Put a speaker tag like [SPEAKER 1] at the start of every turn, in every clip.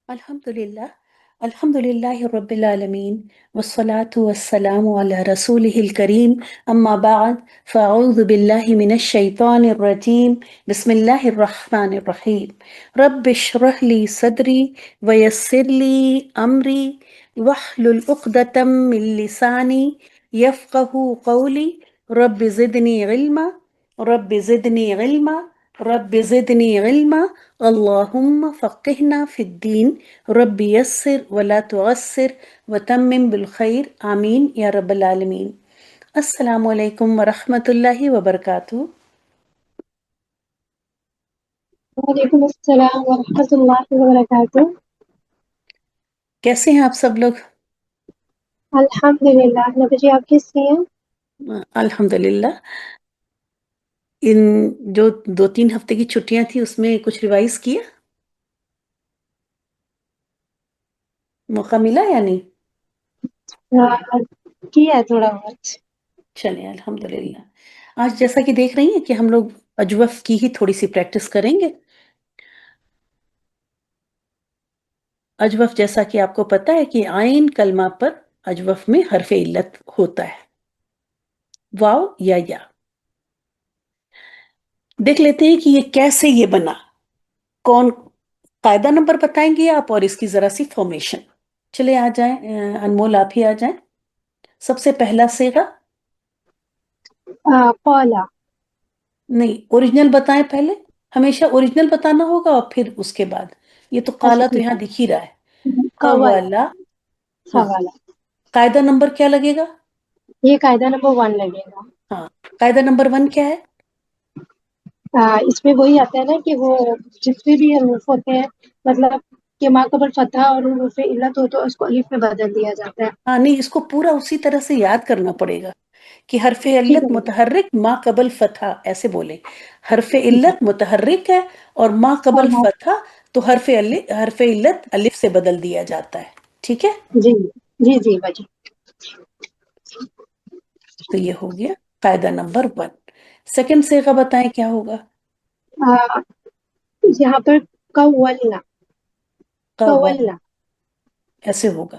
[SPEAKER 1] Alhamdulillah. Alhamdulillahi Rabbil Alameen. Wassalatu wassalamu ala Rasulihil Kareem. Amma ba'd. Fa'udhu billahi minash shaitanir rajeem. Bismillahir Rahmanir Rahim. Rabbi shrah li sadri wa yassir li amri wahlul uqdatam min lisani yafqahu qawli. Rabbi zidni ilma. Rabbi zidni ilma. رب زدني علما اللهم فقهنا في الدين رب يسر ولا تعسر وتمم بالخير آمين يا رب العالمين. السلام علیکم ورحمۃ اللہ وبرکاتہ.
[SPEAKER 2] وعلیکم السلام ورحمۃ اللہ وبرکاتہ.
[SPEAKER 1] کیسے ہیں آپ سب لوگ؟
[SPEAKER 2] الحمد للہ. نبی جی آپ کیسے ہیں؟
[SPEAKER 1] الحمد للہ. ان جو 2-3 ہفتے کی چھٹیاں تھیں اس میں کچھ ریوائز کیا، موقع ملا یا نہیں؟
[SPEAKER 2] کیا ہے تھوڑا بہت.
[SPEAKER 1] چلیں الحمد للہ. آج جیسا کہ دیکھ رہی ہیں کہ ہم لوگ اجوف کی ہی تھوڑی سی پریکٹس کریں گے. اجوف جیسا کہ آپ کو پتا ہے کہ عین کلمہ پر اجوف میں حرف علت ہوتا ہے، واو یا. دیکھ لیتے ہیں کہ یہ کیسے یہ بنا. کون قاعدہ نمبر بتائیں گے آپ اور اس کی ذرا سی فارمیشن. چلے آ جائیں، انمول آپ ہی آ جائیں. سب سے پہلا صیغہ
[SPEAKER 2] قولا.
[SPEAKER 1] نہیں، اوریجنل بتائیں پہلے. ہمیشہ اوریجنل بتانا ہوگا اور پھر اس کے بعد. یہ تو
[SPEAKER 2] اچھا
[SPEAKER 1] قالا تو
[SPEAKER 2] ٹھیک
[SPEAKER 1] یہاں
[SPEAKER 2] ہے.
[SPEAKER 1] دکھ ہی رہا ہے.
[SPEAKER 2] قوالا.
[SPEAKER 1] قوالا. ہاں،
[SPEAKER 2] قوالا.
[SPEAKER 1] قاعدہ نمبر کیا لگے گا؟
[SPEAKER 2] یہ قاعدہ نمبر 1 لگے گا.
[SPEAKER 1] ہاں، قاعدہ نمبر 1 کیا ہے؟
[SPEAKER 2] اس میں وہی آتا ہے نا کہ وہ جتنے بھی حروف ہوتے ہیں، مطلب کہ ما قبل فتح اور حروف علت ہو تو اس کو الف میں بدل دیا جاتا ہے.
[SPEAKER 1] ہاں نہیں، اس کو پورا اسی طرح سے یاد کرنا پڑے گا کہ حرف
[SPEAKER 2] ٹھیک
[SPEAKER 1] علت
[SPEAKER 2] ہے.
[SPEAKER 1] متحرک ما قبل فتح ایسے بولیں. حرف
[SPEAKER 2] ٹھیک ہے.
[SPEAKER 1] علت متحرک ہے اور ما
[SPEAKER 2] اور
[SPEAKER 1] قبل فتح تو حرف علت الف سے بدل دیا جاتا ہے. ٹھیک ہے،
[SPEAKER 2] جی جی جی بجی.
[SPEAKER 1] تو یہ ہو گیا قاعدہ نمبر 1. سیکنڈ صیغہ بتائیں کیا ہوگا؟
[SPEAKER 2] یہاں پر قولنا.
[SPEAKER 1] قول،
[SPEAKER 2] قولنا.
[SPEAKER 1] ایسے ہوگا.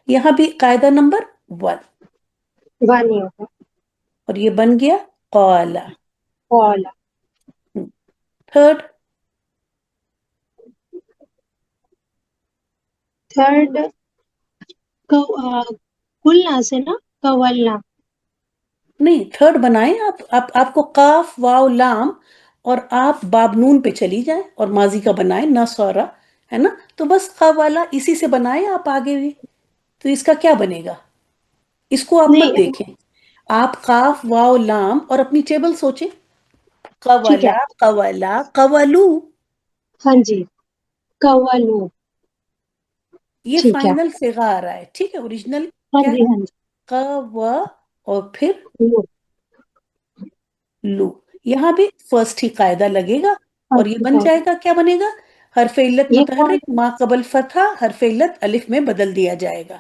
[SPEAKER 1] یہاں بھی قاعدہ نمبر 1
[SPEAKER 2] وانی ہوگا.
[SPEAKER 1] اور یہ بن گیا قالا.
[SPEAKER 2] قولا.
[SPEAKER 1] تھرڈ
[SPEAKER 2] تھرڈ قلنا سے نا. قولنا.
[SPEAKER 1] نہیں، تھرڈ بنائیں آپ کو قاف واو لام اور آپ باب نون پہ چلی جائیں اور ماضی کا بنائیں نہ سورا ہے نا. تو بس والا اسی سے بنائیں آپ آگے بھی. تو اس کا کیا بنے گا؟ اس کو آپ مت
[SPEAKER 2] نہیں.
[SPEAKER 1] دیکھیں. آپ قاف واو لام اور اپنی ٹیبل سوچیں.
[SPEAKER 2] ٹھیک ہے.
[SPEAKER 1] قولا قولا قولو.
[SPEAKER 2] ہاں جی. قولو.
[SPEAKER 1] یہ
[SPEAKER 2] ٹھیک ہے.
[SPEAKER 1] فائنل صیغہ آ رہا ہے. ٹھیک ہے، اوریجنل
[SPEAKER 2] ہاں
[SPEAKER 1] کیا
[SPEAKER 2] جی
[SPEAKER 1] ہے؟
[SPEAKER 2] ہاں جی.
[SPEAKER 1] قو اور پھر
[SPEAKER 2] لو.
[SPEAKER 1] لو. یہاں بھی فرسٹ ہی قاعدہ لگے گا اور یہ بن جائے گا. کیا بنے گا؟ حرف علت
[SPEAKER 2] یہ کون.
[SPEAKER 1] متحرک ما قبل فتح حرف علت الف میں بدل دیا جائے گا.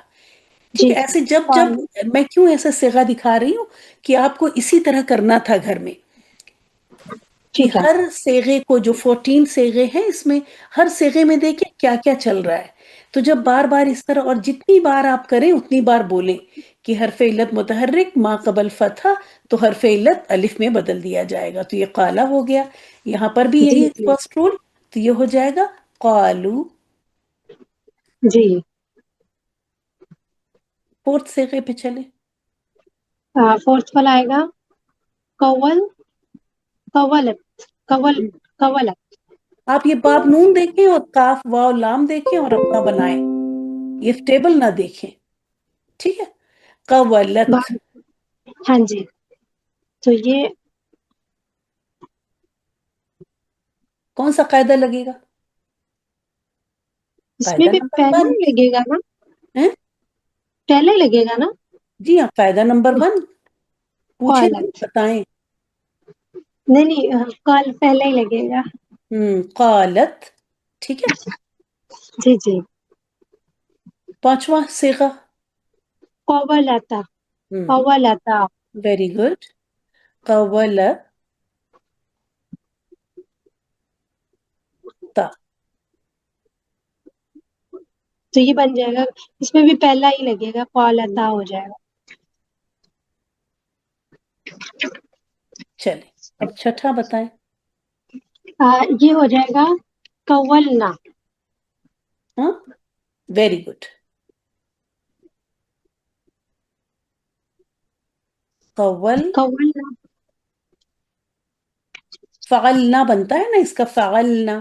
[SPEAKER 1] ٹھیک
[SPEAKER 2] جی
[SPEAKER 1] ہے. ایسے جب
[SPEAKER 2] کون.
[SPEAKER 1] میں کیوں ایسا صیغہ دکھا رہی ہوں کہ آپ کو اسی طرح کرنا تھا گھر میں کہ
[SPEAKER 2] ٹھیک ہے.
[SPEAKER 1] ہر صیغے کو، جو 14 صیغے ہیں اس میں، ہر صیغے میں دیکھیں کیا کیا چل رہا ہے. تو جب بار بار اس طرح اور جتنی بار آپ کریں اتنی بار بولیں کہ حرف علت متحرک ما قبل فتح تو حرف علت الف میں بدل دیا جائے گا. تو یہ قالا ہو گیا. یہاں پر بھی
[SPEAKER 2] جی
[SPEAKER 1] یہی
[SPEAKER 2] جی
[SPEAKER 1] فرسٹ رول. تو یہ ہو جائے گا قالو.
[SPEAKER 2] جی.
[SPEAKER 1] فورتھ صیغے پہ چلے.
[SPEAKER 2] فورتھ والا آئے گا قول. قولت. قول. قولت.
[SPEAKER 1] آپ یہ باب نون دیکھیں اور کاف واو لام دیکھیں اور اپنا بنائیں، یہ ٹیبل نہ دیکھیں. ٹھیک ہے. قولت.
[SPEAKER 2] ہاں جی. تو یہ
[SPEAKER 1] کون سا قاعدہ لگے گا؟
[SPEAKER 2] اس میں
[SPEAKER 1] قاعدہ
[SPEAKER 2] بھی
[SPEAKER 1] نمبر
[SPEAKER 2] پہلا
[SPEAKER 1] 1
[SPEAKER 2] ہی لگے گا نا.
[SPEAKER 1] ہے.
[SPEAKER 2] پہلا ہی لگے گا نا.
[SPEAKER 1] جی ہاں، قاعدہ نمبر 1 پوچھیں تو
[SPEAKER 2] قولت.
[SPEAKER 1] بتائیں.
[SPEAKER 2] نہیں نہیں کال پہلا ہی لگے گا.
[SPEAKER 1] قالت. ٹھیک ہے.
[SPEAKER 2] جی جی.
[SPEAKER 1] پانچواں صیغہ.
[SPEAKER 2] قولتا. قولتا.
[SPEAKER 1] Very good. قولتا.
[SPEAKER 2] تو یہ بن جائے گا، اس میں بھی پہلا ہی لگے گا، قالتا ہو جائے گا.
[SPEAKER 1] چلے اب چھٹا بتائیں.
[SPEAKER 2] یہ ہو جائے گا قولنا.
[SPEAKER 1] ہاں ویری گڈ. قول
[SPEAKER 2] قولنا.
[SPEAKER 1] فعلنا بنتا ہے نا اس کا، فعلنا،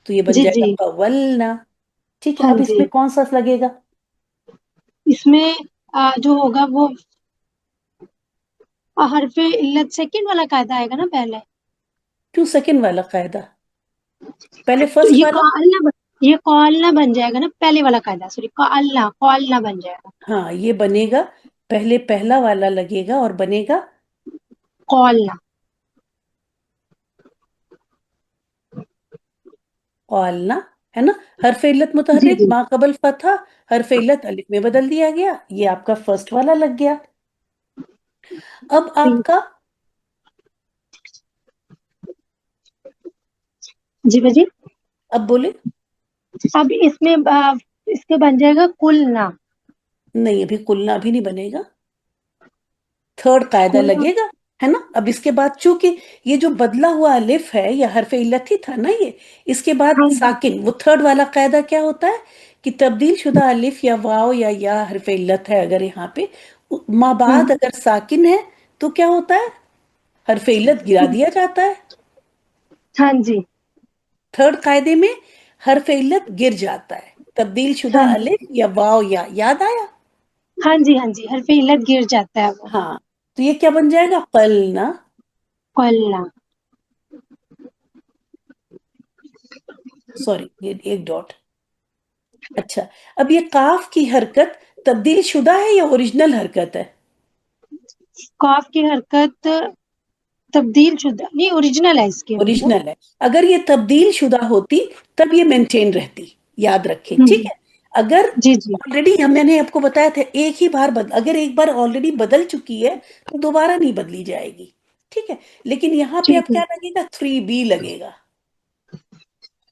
[SPEAKER 1] تو یہ بن
[SPEAKER 2] جی
[SPEAKER 1] جائے
[SPEAKER 2] جی.
[SPEAKER 1] گا قولنا. ٹھیک ہے،
[SPEAKER 2] ہاں
[SPEAKER 1] اب اس
[SPEAKER 2] جی.
[SPEAKER 1] میں کون سا لگے گا؟
[SPEAKER 2] اس میں جو ہوگا وہ حرف علت سیکنڈ والا قاعدہ آئے گا نا پہلے.
[SPEAKER 1] کیوں سیکنڈ والا قاعدہ؟ پہلے
[SPEAKER 2] تو
[SPEAKER 1] فرسٹ
[SPEAKER 2] یہ
[SPEAKER 1] والا.
[SPEAKER 2] یہ قالنا بن جائے گا نا، پہلے والا قاعدہ، سوری، قالنا بن جائے گا.
[SPEAKER 1] ہاں یہ بنے گا، پہلے پہلا والا لگے گا اور بنے گا
[SPEAKER 2] قالنا.
[SPEAKER 1] قالنا، ہے نا. حرف علت
[SPEAKER 2] جی
[SPEAKER 1] متحرک
[SPEAKER 2] جی.
[SPEAKER 1] ما قبل فتحہ، حرف علت الف میں بدل دیا گیا، یہ آپ کا فرسٹ والا لگ گیا. اب آپ کا
[SPEAKER 2] جی باجی.
[SPEAKER 1] اب بولے.
[SPEAKER 2] اب اس میں اس کے بن جائے گا قلنا.
[SPEAKER 1] نہیں ابھی قلنا بھی نہیں بنے گا، تھرڈ قاعدہ
[SPEAKER 2] قلنا.
[SPEAKER 1] لگے گا، ہے نا. اب اس کے بعد چونکہ یہ جو بدلا ہوا الف ہے یا حرف علت ہی تھا نا یہ، اس کے بعد
[SPEAKER 2] ہاں جی.
[SPEAKER 1] ساکن، وہ تھرڈ والا قاعدہ کیا ہوتا ہے کہ تبدیل شدہ الف یا واو یا حرف علت ہے اگر یہاں پہ ما بعد
[SPEAKER 2] ہاں
[SPEAKER 1] اگر ساکن ہے تو کیا ہوتا ہے، حرف علت گرا دیا جاتا ہے.
[SPEAKER 2] ہاں جی.
[SPEAKER 1] تھرڈ قاعدے میں حرف علت گر جاتا ہے، تبدیل شدہ
[SPEAKER 2] ہاں جی.
[SPEAKER 1] الف یا واو یا، یاد آیا؟
[SPEAKER 2] ہاں جی. ہاں جی، حرف علت گر جاتا ہے وہ.
[SPEAKER 1] ہاں تو یہ کیا بن جائے گا، قلنا.
[SPEAKER 2] قلنا.
[SPEAKER 1] سوری ایک ڈاٹ. اچھا اب یہ قاف کی حرکت تبدیل شدہ ہے یا اوریجنل حرکت ہے؟
[SPEAKER 2] قاف کی حرکت تبدیل شدہ نہیں، اوریجنل ہے اس کی حرکت.
[SPEAKER 1] اوریجنل ہے. اگر یہ تبدیل شدہ ہوتی تب یہ مینٹین رہتی، یاد رکھیں، ٹھیک ہے. اگر
[SPEAKER 2] جی جی.
[SPEAKER 1] آلریڈی میں نے آپ کو بتایا تھا ایک ہی بار اگر ایک بار آلریڈی بدل چکی ہے تو دوبارہ نہیں بدلی جائے گی، ٹھیک ہے. لیکن یہاں پہ
[SPEAKER 2] ٹھیک
[SPEAKER 1] اب
[SPEAKER 2] ہے.
[SPEAKER 1] کیا لگے گا، 3B لگے گا.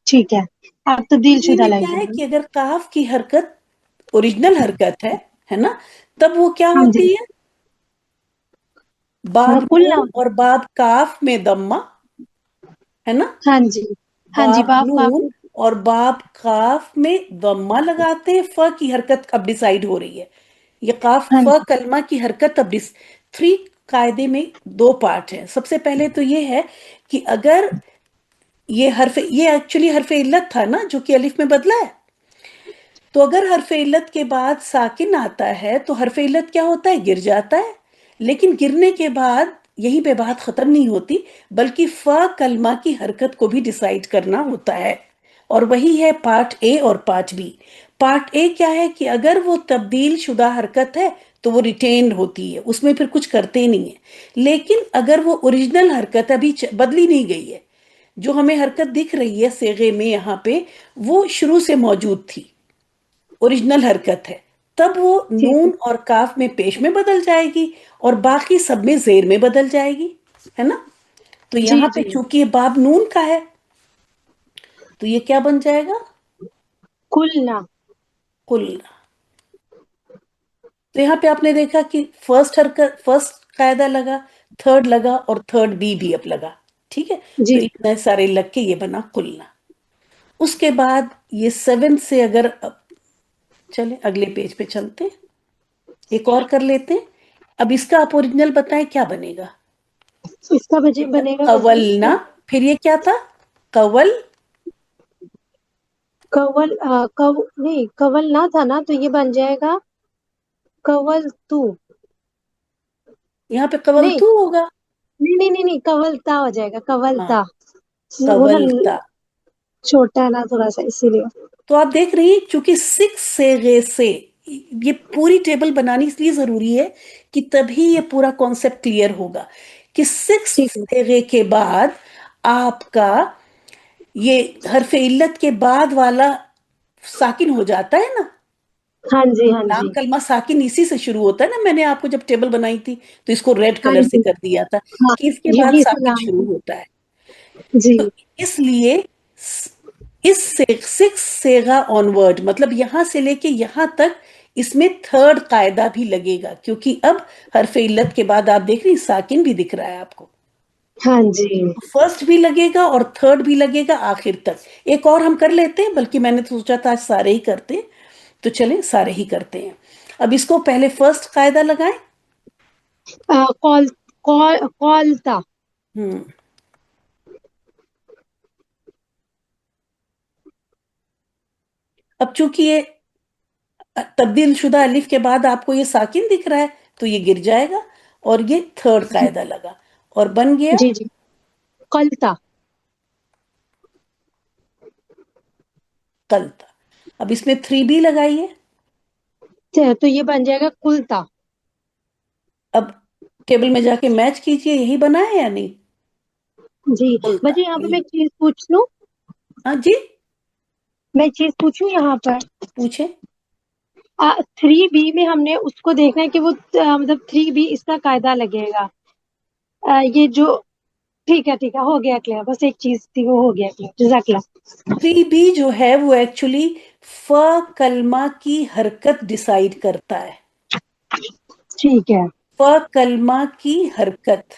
[SPEAKER 2] ٹھیک ہے. آپ تبدیل
[SPEAKER 1] 3B
[SPEAKER 2] شدہ
[SPEAKER 1] میں کیا
[SPEAKER 2] لگے
[SPEAKER 1] ہے
[SPEAKER 2] گا.
[SPEAKER 1] کہ اگر قاف کی حرکت اوریجنل حرکت ہے نا، تب وہ کیا
[SPEAKER 2] ہاں جی.
[SPEAKER 1] ہوتی ہے، باب
[SPEAKER 2] قلنا.
[SPEAKER 1] نون اور باب کاف میں ضمہ، ہے نا.
[SPEAKER 2] ہاں جی. ہاں جی،
[SPEAKER 1] باب
[SPEAKER 2] باپ کا.
[SPEAKER 1] نون اور باب کاف میں ضمہ لگاتے ہیں، ف کی حرکت اب ڈیسائیڈ ہو رہی ہے. یہ قاف
[SPEAKER 2] ہاں
[SPEAKER 1] ف
[SPEAKER 2] جی.
[SPEAKER 1] کلمہ کی حرکت اب 3 قاعدے میں 2 پارٹ ہیں. سب سے پہلے تو یہ ہے کہ اگر یہ ایکچولی حرف علت تھا نا جو کہ الف میں بدلا ہے، تو اگر حرف علت کے بعد ساکن آتا ہے تو حرف علت کیا ہوتا ہے، گر جاتا ہے. لیکن گرنے کے بعد یہیں پہ بات ختم نہیں ہوتی، بلکہ ف کلمہ کی حرکت کو بھی ڈیسائیڈ کرنا ہوتا ہے. اور وہی ہے پارٹ اے اور پارٹ بی. پارٹ اے کیا ہے کہ اگر وہ تبدیل شدہ حرکت ہے تو وہ ریٹینڈ ہوتی ہے، اس میں پھر کچھ کرتے نہیں ہے. لیکن اگر وہ اوریجنل حرکت ابھی بدلی نہیں گئی ہے، جو ہمیں حرکت دکھ رہی ہے صیغے میں یہاں پہ، وہ شروع سے موجود تھی، اوریجنل حرکت ہے، تب وہ
[SPEAKER 2] ٹھیک ہے.
[SPEAKER 1] نون اور کاف میں پیش میں بدل جائے گی اور باقی سب میں زیر میں بدل جائے گی، ہے نا. تو
[SPEAKER 2] جی
[SPEAKER 1] یہاں پہ
[SPEAKER 2] جی.
[SPEAKER 1] چونکہ یہ باب نون کا ہے تو یہ کیا بن جائے گا،
[SPEAKER 2] قلنا.
[SPEAKER 1] قلنا. تو یہاں پہ آپ نے دیکھا کہ فرسٹ قاعدہ لگا، تھرڈ لگا اور تھرڈ بی بھی اب لگا، ٹھیک ہے.
[SPEAKER 2] جی.
[SPEAKER 1] تو اتنے سارے لگ کے یہ بنا قلنا. اس کے بعد یہ 7 سے اگر چلے اگلے پیج پہ چلتے، ایک اور کر لیتے. اب اس کا آپ اوریجنل بتائیں کیا بنے گا.
[SPEAKER 2] اس کا بنے گا باجی.
[SPEAKER 1] قولنا، پھر یہ کیا تھا، قول،
[SPEAKER 2] نہیں، قول نہ تھا نا، تو یہ بن جائے گا قول تو.
[SPEAKER 1] یہاں پہ قول
[SPEAKER 2] نہیں
[SPEAKER 1] تو ہوگا.
[SPEAKER 2] نہیں نہیں نہیں نہیں، قولتا ہو جائے گا،
[SPEAKER 1] ہاں
[SPEAKER 2] قولتا. وہ نا
[SPEAKER 1] قولتا.
[SPEAKER 2] چھوٹا ہے نا تھوڑا سا، اسی لیے.
[SPEAKER 1] تو آپ دیکھ رہی ہیں چونکہ 6 صیغے سے یہ پوری ٹیبل بنانی اس لیے ضروری ہے کہ تبھی یہ پورا کانسیپٹ کلیئر ہوگا کہ 6
[SPEAKER 2] ٹھیک ہے.
[SPEAKER 1] صیغے کے بعد آپ کا یہ حرف علت کے بعد والا ساکن ہو جاتا ہے نا.
[SPEAKER 2] ہاں جی. ہاں
[SPEAKER 1] لام
[SPEAKER 2] جی.
[SPEAKER 1] کلمہ ساکن اسی سے شروع ہوتا ہے نا. میں نے آپ کو جب ٹیبل بنائی تھی تو اس کو ریڈ
[SPEAKER 2] ہاں
[SPEAKER 1] کلر سے
[SPEAKER 2] جی.
[SPEAKER 1] کر دیا تھا
[SPEAKER 2] ہاں،
[SPEAKER 1] کہ اس کے
[SPEAKER 2] یہ
[SPEAKER 1] بعد
[SPEAKER 2] بھی
[SPEAKER 1] ساکن
[SPEAKER 2] سلام.
[SPEAKER 1] شروع ہوتا ہے.
[SPEAKER 2] جی.
[SPEAKER 1] تو اس لیے اس سکس سیغا آنورڈ، مطلب یہاں سے لے کے یہاں تک اس میں تھرڈ قاعدہ بھی لگے گا، کیونکہ اب حرف علت کے بعد آپ دیکھ رہی ساکن بھی دکھ رہا ہے آپ کو،
[SPEAKER 2] ہاں جی
[SPEAKER 1] فرسٹ بھی لگے گا اور تھرڈ بھی لگے گا آخر تک۔ ایک اور ہم کر لیتے ہیں، بلکہ میں نے تو سوچا تھا آج سارے ہی کرتے ہیں، تو چلیں سارے ہی کرتے ہیں۔ اب اس کو پہلے فرسٹ قاعدہ لگائیں۔
[SPEAKER 2] کال کالتا
[SPEAKER 1] ہم اب چونکہ یہ تبدیل شدہ الف کے بعد آپ کو یہ ساکن دکھ رہا ہے تو یہ گر جائے گا، اور یہ تھرڈ قاعدہ لگا اور بن گیا
[SPEAKER 2] جی جی کلتا
[SPEAKER 1] قلت۔ اب اس میں 3B لگائیے۔
[SPEAKER 2] تو یہ بن جائے گا کلتا۔
[SPEAKER 1] اب ٹیبل میں جا کے میچ کیجئے، یہی بنا ہے یا نہیں؟
[SPEAKER 2] جی
[SPEAKER 1] قلتا
[SPEAKER 2] بجے یہاں پہ میں ایک چیز پوچھ لوں،
[SPEAKER 1] ہاں جی
[SPEAKER 2] میں ایک چیز پوچھوں یہاں پر،
[SPEAKER 1] پوچھیں۔
[SPEAKER 2] 3B میں ہم نے اس کو دیکھنا ہے کہ وہ مطلب 3B اس کا قاعدہ لگے گا، یہ جو ٹھیک ہے ہو گیا کلیئر، بس ایک چیز تھی وہ ہو گیا کلیئر، جزاک اللہ۔
[SPEAKER 1] 3B جو ہے وہ ایکچولی ف کلمہ کی حرکت ڈیسائیڈ کرتا ہے،
[SPEAKER 2] ٹھیک ہے
[SPEAKER 1] ف کلمہ کی حرکت،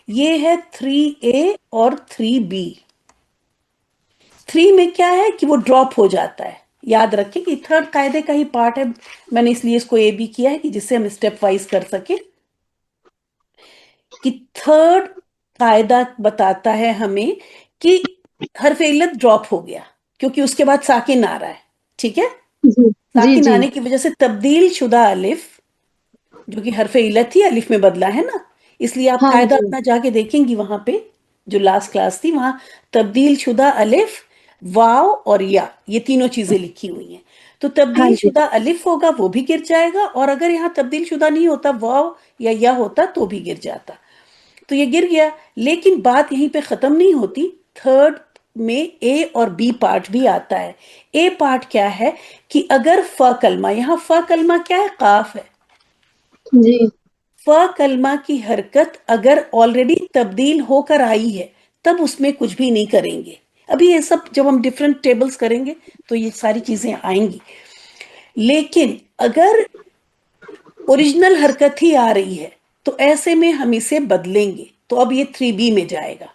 [SPEAKER 1] یہ ہے 3A اور 3B۔ 3 میں کیا ہے کہ وہ ڈراپ ہو جاتا ہے، یاد رکھیں کہ تھرڈ قاعدے کا ہی پارٹ ہے، میں نے اس لیے اس کو اے بی کیا ہے کہ جس سے ہم اسٹیپ وائز کر سکیں، کہ تھرڈ قاعدہ بتاتا ہے ہمیں کہ حرف علت ڈراپ ہو گیا کیونکہ اس کے بعد ساکن آ رہا ہے، ٹھیک ہے؟
[SPEAKER 2] جی جی
[SPEAKER 1] ساکن
[SPEAKER 2] جی
[SPEAKER 1] آنے کی وجہ سے تبدیل شدہ الف، جو کہ حرف علت ہی الف میں بدلا ہے نا، اس لیے آپ
[SPEAKER 2] ہاں
[SPEAKER 1] قاعدہ
[SPEAKER 2] جی
[SPEAKER 1] اپنا جا کے دیکھیں گی وہاں پہ جو لاسٹ کلاس تھی، وہاں تبدیل شدہ الف، واو اور یا، یہ تینوں چیزیں لکھی ہوئی ہیں۔ تو
[SPEAKER 2] ہاں
[SPEAKER 1] تبدیل
[SPEAKER 2] جی
[SPEAKER 1] شدہ الف ہوگا وہ بھی گر جائے گا، اور اگر یہاں تبدیل شدہ نہیں ہوتا، واو یا ہوتا تو بھی گر جاتا، تو یہ گر گیا۔ لیکن بات یہیں پہ ختم نہیں ہوتی، تھرڈ میں اے اور بی پارٹ بھی آتا ہے۔ اے پارٹ کیا ہے کہ اگر ف کلمہ، یہاں ف کلمہ کیا ہے؟ قاف ہے۔
[SPEAKER 2] جی
[SPEAKER 1] ف کلمہ کی حرکت اگر آلریڈی تبدیل ہو کر آئی ہے تب اس میں کچھ بھی نہیں کریں گے، ابھی یہ سب جب ہم ڈیفرنٹ ٹیبلز کریں گے تو یہ ساری چیزیں آئیں گی، لیکن اگر اوریجنل حرکت ہی آ رہی ہے تو ایسے میں ہم اسے بدلیں گے، تو اب یہ 3B میں جائے گا۔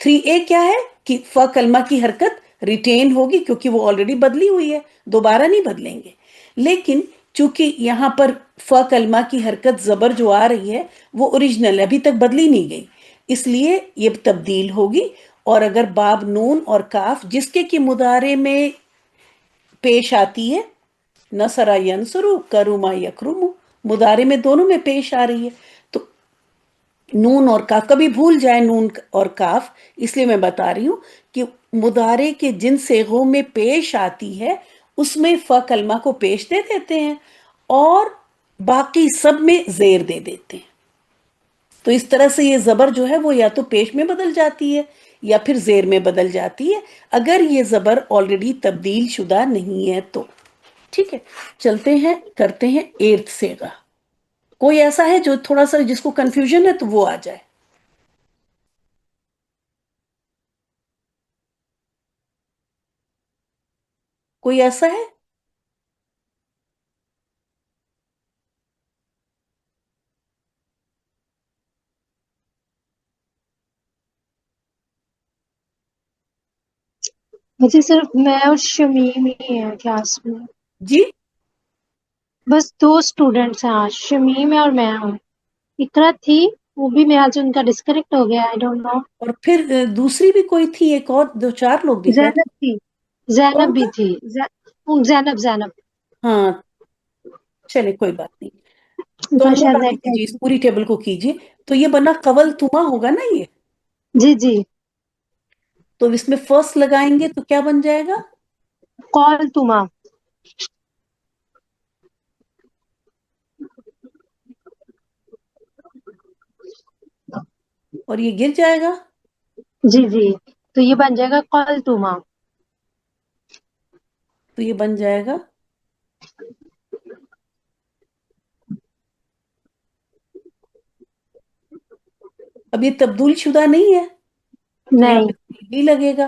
[SPEAKER 1] 3A کیا ہے کہ ف کلمہ کی حرکت ریٹین ہوگی کیونکہ وہ آلریڈی بدلی ہوئی ہے، دوبارہ نہیں بدلیں گے، لیکن چونکہ یہاں پر ف کلمہ کی حرکت زبر جو آ رہی ہے وہ اوریجنل ابھی تک بدلی نہیں گئی، اس لیے یہ تبدیل ہوگی، اور اگر باب نون اور کاف جس کے مضارع میں پیش آتی ہے، نصرہ ینصرو، کرما یکرمو، مضارع میں دونوں میں پیش آ رہی ہے، تو نون اور کاف کبھی بھول جائے، نون اور کاف، اس لیے میں بتا رہی ہوں کہ مضارع کے جن صیغوں میں پیش آتی ہے اس میں ف کلمہ کو پیش دے دیتے ہیں اور باقی سب میں زیر دے دیتے ہیں، تو اس طرح سے یہ زبر جو ہے وہ یا تو پیش میں بدل جاتی ہے یا پھر زیر میں بدل جاتی ہے، اگر یہ زبر آلریڈی تبدیل شدہ نہیں ہے تو۔ ٹھیک ہے، چلتے ہیں کرتے ہیں 8th صیغہ۔ کوئی ایسا ہے جو تھوڑا سا جس کو کنفیوژن ہے تو وہ آ جائے؟ کوئی ایسا ہے؟
[SPEAKER 2] مجھے صرف میں اور شمیم ہی ہیں کلاس میں،
[SPEAKER 1] جی
[SPEAKER 2] بس 2 اسٹوڈینٹس ہیں آج، شمیم ہے اور میں ہوں، اقرا تھی وہ بھی میرا سے ان کا ڈسکنیکٹ ہو گیا، آئی ڈونٹ نو۔
[SPEAKER 1] اور پھر دوسری بھی کوئی تھی، ایک اور 2 4 لوگ دکھ رہے تھے،
[SPEAKER 2] زینب تھی، زینب
[SPEAKER 1] کون
[SPEAKER 2] بھی
[SPEAKER 1] تھا؟
[SPEAKER 2] تھی، زینب
[SPEAKER 1] ہاں چلے کوئی بات نہیں، تو
[SPEAKER 2] تو
[SPEAKER 1] نوٹ
[SPEAKER 2] شاید
[SPEAKER 1] آن
[SPEAKER 2] نیٹ
[SPEAKER 1] کیجیے، اس پوری ٹیبل کو کیجیے، تو یہ بنا قول تما ہوگا نا یہ،
[SPEAKER 2] جی جی
[SPEAKER 1] تو اس میں فرسٹ لگائیں گے تو کیا بن جائے گا؟
[SPEAKER 2] کال تما،
[SPEAKER 1] اور یہ گر جائے گا،
[SPEAKER 2] جی جی تو یہ بن جائے گا کال تما،
[SPEAKER 1] تو یہ بن جائے گا، اب یہ تبدیل شدہ نہیں ہے تو یہاں
[SPEAKER 2] نہیں
[SPEAKER 1] پہ بھی لگے گا،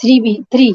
[SPEAKER 2] 3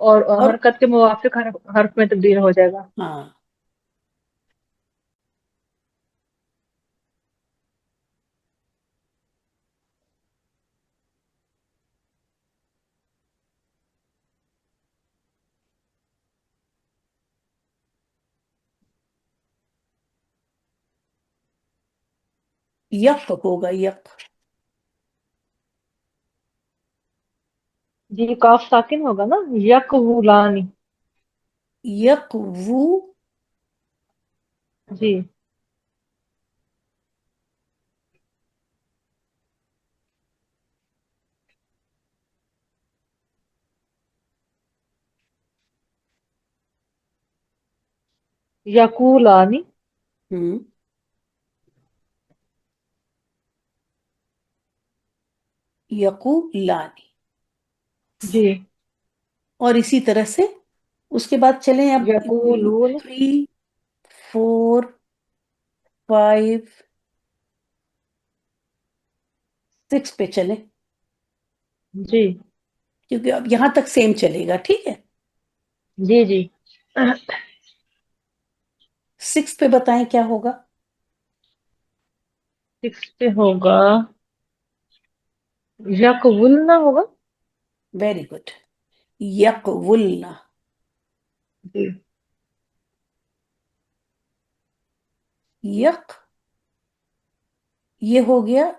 [SPEAKER 3] اور
[SPEAKER 1] اور
[SPEAKER 3] حرکت کے موافق حرف میں تبدیل ہو جائے گا.
[SPEAKER 1] ہاں یک ہوگا، یک.
[SPEAKER 3] جی کاف ساکن ہوگا نا، یقولانی.
[SPEAKER 1] یک وو
[SPEAKER 3] جی یقولانی.
[SPEAKER 1] ہم، یقولانی.
[SPEAKER 3] جی
[SPEAKER 1] اور اسی طرح سے اس کے بعد چلیں اب
[SPEAKER 3] یقولون.
[SPEAKER 1] 3 4 5 6 پہ چلیں،
[SPEAKER 3] جی
[SPEAKER 1] کیونکہ اب یہاں تک سیم چلے گا. ٹھیک ہے،
[SPEAKER 3] جی جی
[SPEAKER 1] 6 پہ بتائیں کیا ہوگا.
[SPEAKER 3] 6 پہ ہوگا یقولنا ہوگا.
[SPEAKER 1] Very good, یقولنا.
[SPEAKER 3] جی
[SPEAKER 1] یک یہ ہو گیا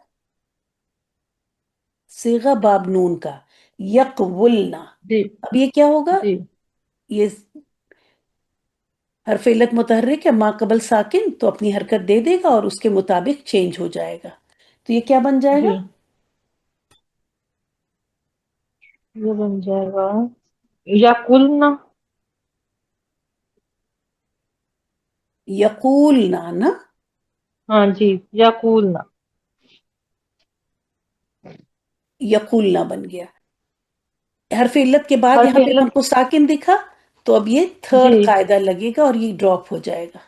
[SPEAKER 1] صیغہ باب نون کا، یقولنا.
[SPEAKER 3] جی
[SPEAKER 1] اب یہ کیا ہوگا،
[SPEAKER 3] جی
[SPEAKER 1] یہ حرف علت متحرک ہے ما قبل ساکن، تو اپنی حرکت دے دے گا اور اس کے مطابق چینج ہو جائے گا. تو یہ کیا بن جائے
[SPEAKER 3] جی
[SPEAKER 1] گا،
[SPEAKER 3] یہ بن جائے گا یقولنا.
[SPEAKER 1] یقولنا نا.
[SPEAKER 3] ہاں جی یقولنا.
[SPEAKER 1] یقولنا بن گیا. حرف علت کے بعد
[SPEAKER 3] حرف
[SPEAKER 1] یہاں پہ ہم
[SPEAKER 3] علت.
[SPEAKER 1] کو ساکن دکھا، تو اب یہ
[SPEAKER 3] جی
[SPEAKER 1] تھرڈ قاعدہ لگے گا اور یہ ڈراپ ہو جائے گا.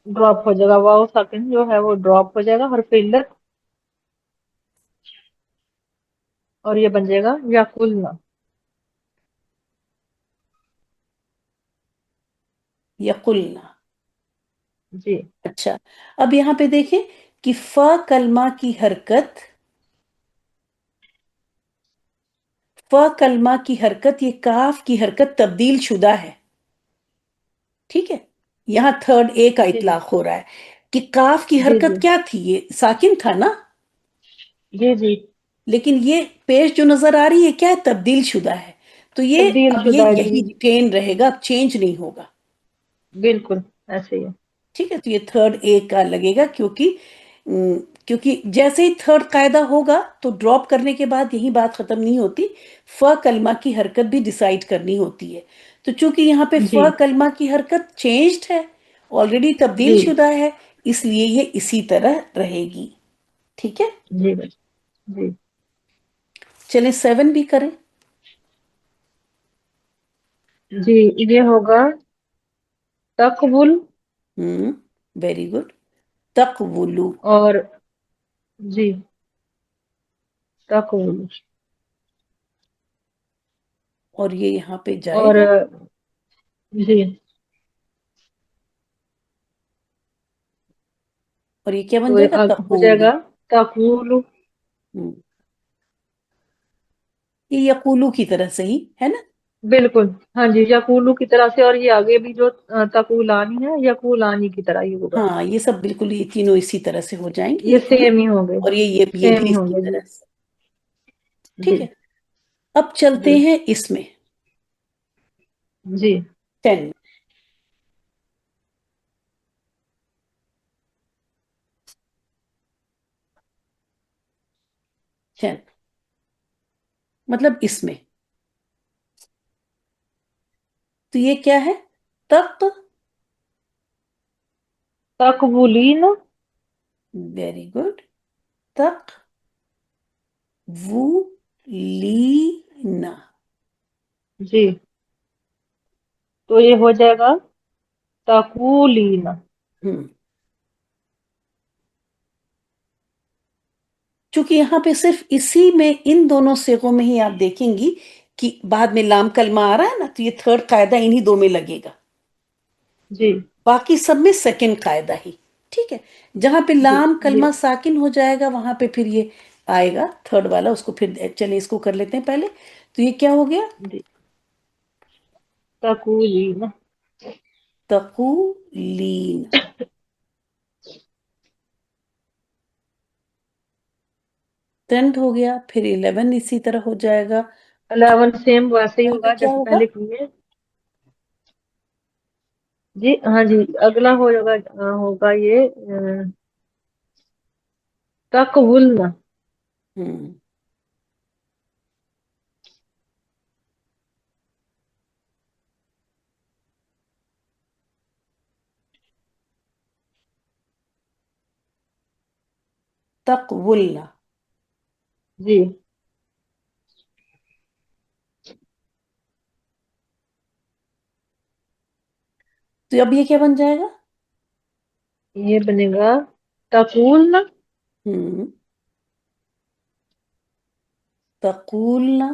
[SPEAKER 3] ڈراپ ہو جائے گا، واؤ ساکن جو ہے وہ ڈراپ ہو جائے گا حرف علت، اور یہ بن جائے گا یقولنا.
[SPEAKER 1] یقولنا.
[SPEAKER 3] جی
[SPEAKER 1] اچھا، اب یہاں پہ دیکھیں کہ فا کلمہ کی حرکت، فا کلمہ کی حرکت یہ کاف کی حرکت تبدیل شدہ ہے. ٹھیک ہے، یہاں تھرڈ اے کا
[SPEAKER 3] جی
[SPEAKER 1] اطلاق ہو رہا ہے کہ کاف کی
[SPEAKER 3] جی جی
[SPEAKER 1] حرکت کیا تھی، یہ ساکن تھا نا،
[SPEAKER 3] جی جی
[SPEAKER 1] لیکن یہ پیش جو نظر آ رہی ہے کیا ہے، تبدیل شدہ ہے. تو یہ
[SPEAKER 3] تبدیل
[SPEAKER 1] اب
[SPEAKER 3] شدہ
[SPEAKER 1] یہ
[SPEAKER 3] ہے. جی
[SPEAKER 1] یہی ریٹین رہے گا، اب چینج نہیں ہوگا.
[SPEAKER 3] بالکل ایسے ہی ہے.
[SPEAKER 1] ٹھیک ہے، تو یہ تھرڈ اے کا لگے گا، کیونکہ جیسے ہی تھرڈ قاعدہ ہوگا تو ڈراپ کرنے کے بعد یہی بات ختم نہیں ہوتی، ف کلمہ کی حرکت بھی ڈیسائیڈ کرنی ہوتی ہے. تو چونکہ یہاں پہ ف
[SPEAKER 3] جی
[SPEAKER 1] کلمہ کی حرکت چینجڈ ہے، آلریڈی تبدیل
[SPEAKER 3] جی
[SPEAKER 1] شدہ ہے، اس لیے یہ اسی طرح رہے گی. ٹھیک ہے،
[SPEAKER 3] جی بس. جی
[SPEAKER 1] چلیں 7 بھی کریں.
[SPEAKER 3] جی یہ ہوگا تقبل.
[SPEAKER 1] ویری گڈ، تقولو.
[SPEAKER 3] اور جی تقبل.
[SPEAKER 1] اور یہ یہاں پہ جائے
[SPEAKER 3] اور
[SPEAKER 1] گا،
[SPEAKER 3] جی
[SPEAKER 1] اور یہ کیا
[SPEAKER 3] تو
[SPEAKER 1] بن جائے گا،
[SPEAKER 3] آگے ہو جائے
[SPEAKER 1] تقولو.
[SPEAKER 3] گا تقول.
[SPEAKER 1] ہم، یہ یقولو کی طرح صحیح ہے نا.
[SPEAKER 3] بالکل ہاں جی یقولو کی طرح سے، اور یہ آگے بھی جو تقولانی ہے یقولانی کی طرح ہی ہوگا.
[SPEAKER 1] ہاں یہ سب بالکل یہ تینوں اسی طرح سے ہو جائیں گے،
[SPEAKER 3] یہ
[SPEAKER 1] یہ تینوں.
[SPEAKER 3] سیم ہی ہوں گے.
[SPEAKER 1] اور یہ
[SPEAKER 3] سیم
[SPEAKER 1] بھی
[SPEAKER 3] ہی ہوں
[SPEAKER 1] اسی
[SPEAKER 3] گے. جی
[SPEAKER 1] طرح سے.
[SPEAKER 3] جی
[SPEAKER 1] ٹھیک ہے، اب چلتے
[SPEAKER 3] جی
[SPEAKER 1] ہیں اس میں
[SPEAKER 3] جی
[SPEAKER 1] 10. مطلب اس میں تو یہ کیا ہے، تق.
[SPEAKER 3] تقبلین.
[SPEAKER 1] ویری گڈ، تق و لینا.
[SPEAKER 3] جی تو یہ ہو جائے گا تقولین.
[SPEAKER 1] ہم، چونکہ یہاں پہ صرف اسی میں ان دونوں صیغوں میں ہی آپ دیکھیں گی کہ بعد میں لام کلمہ آ رہا ہے نا، تو یہ تھرڈ قاعدہ انہی دو میں لگے گا،
[SPEAKER 3] جی
[SPEAKER 1] باقی سب میں سیکنڈ قاعدہ ہی. ٹھیک ہے، جہاں پہ
[SPEAKER 3] جی
[SPEAKER 1] لام
[SPEAKER 3] جی
[SPEAKER 1] کلمہ ساکن ہو جائے گا وہاں پہ پھر یہ آئے گا تھرڈ والا. اس کو پھر چلے اس کو کر لیتے ہیں پہلے. تو یہ کیا ہو گیا؟
[SPEAKER 3] جی. تقولین.
[SPEAKER 1] تقولین. 10 ہو گیا، پھر 11 اسی طرح ہو جائے گا.
[SPEAKER 3] 11 سیم ویسے ہی
[SPEAKER 1] یہاں پہ
[SPEAKER 3] ہوگا
[SPEAKER 1] کیا
[SPEAKER 3] جیسے
[SPEAKER 1] ہوگا؟
[SPEAKER 3] پہلے کیے. جی ہاں جی، اگلا ہوگا یہ تقولنا.
[SPEAKER 1] ہوں تقولنا.
[SPEAKER 3] جی
[SPEAKER 1] تو اب یہ کیا بن جائے گا؟
[SPEAKER 3] یہ بنے گا تقولنا.
[SPEAKER 1] ہوں تقولنا.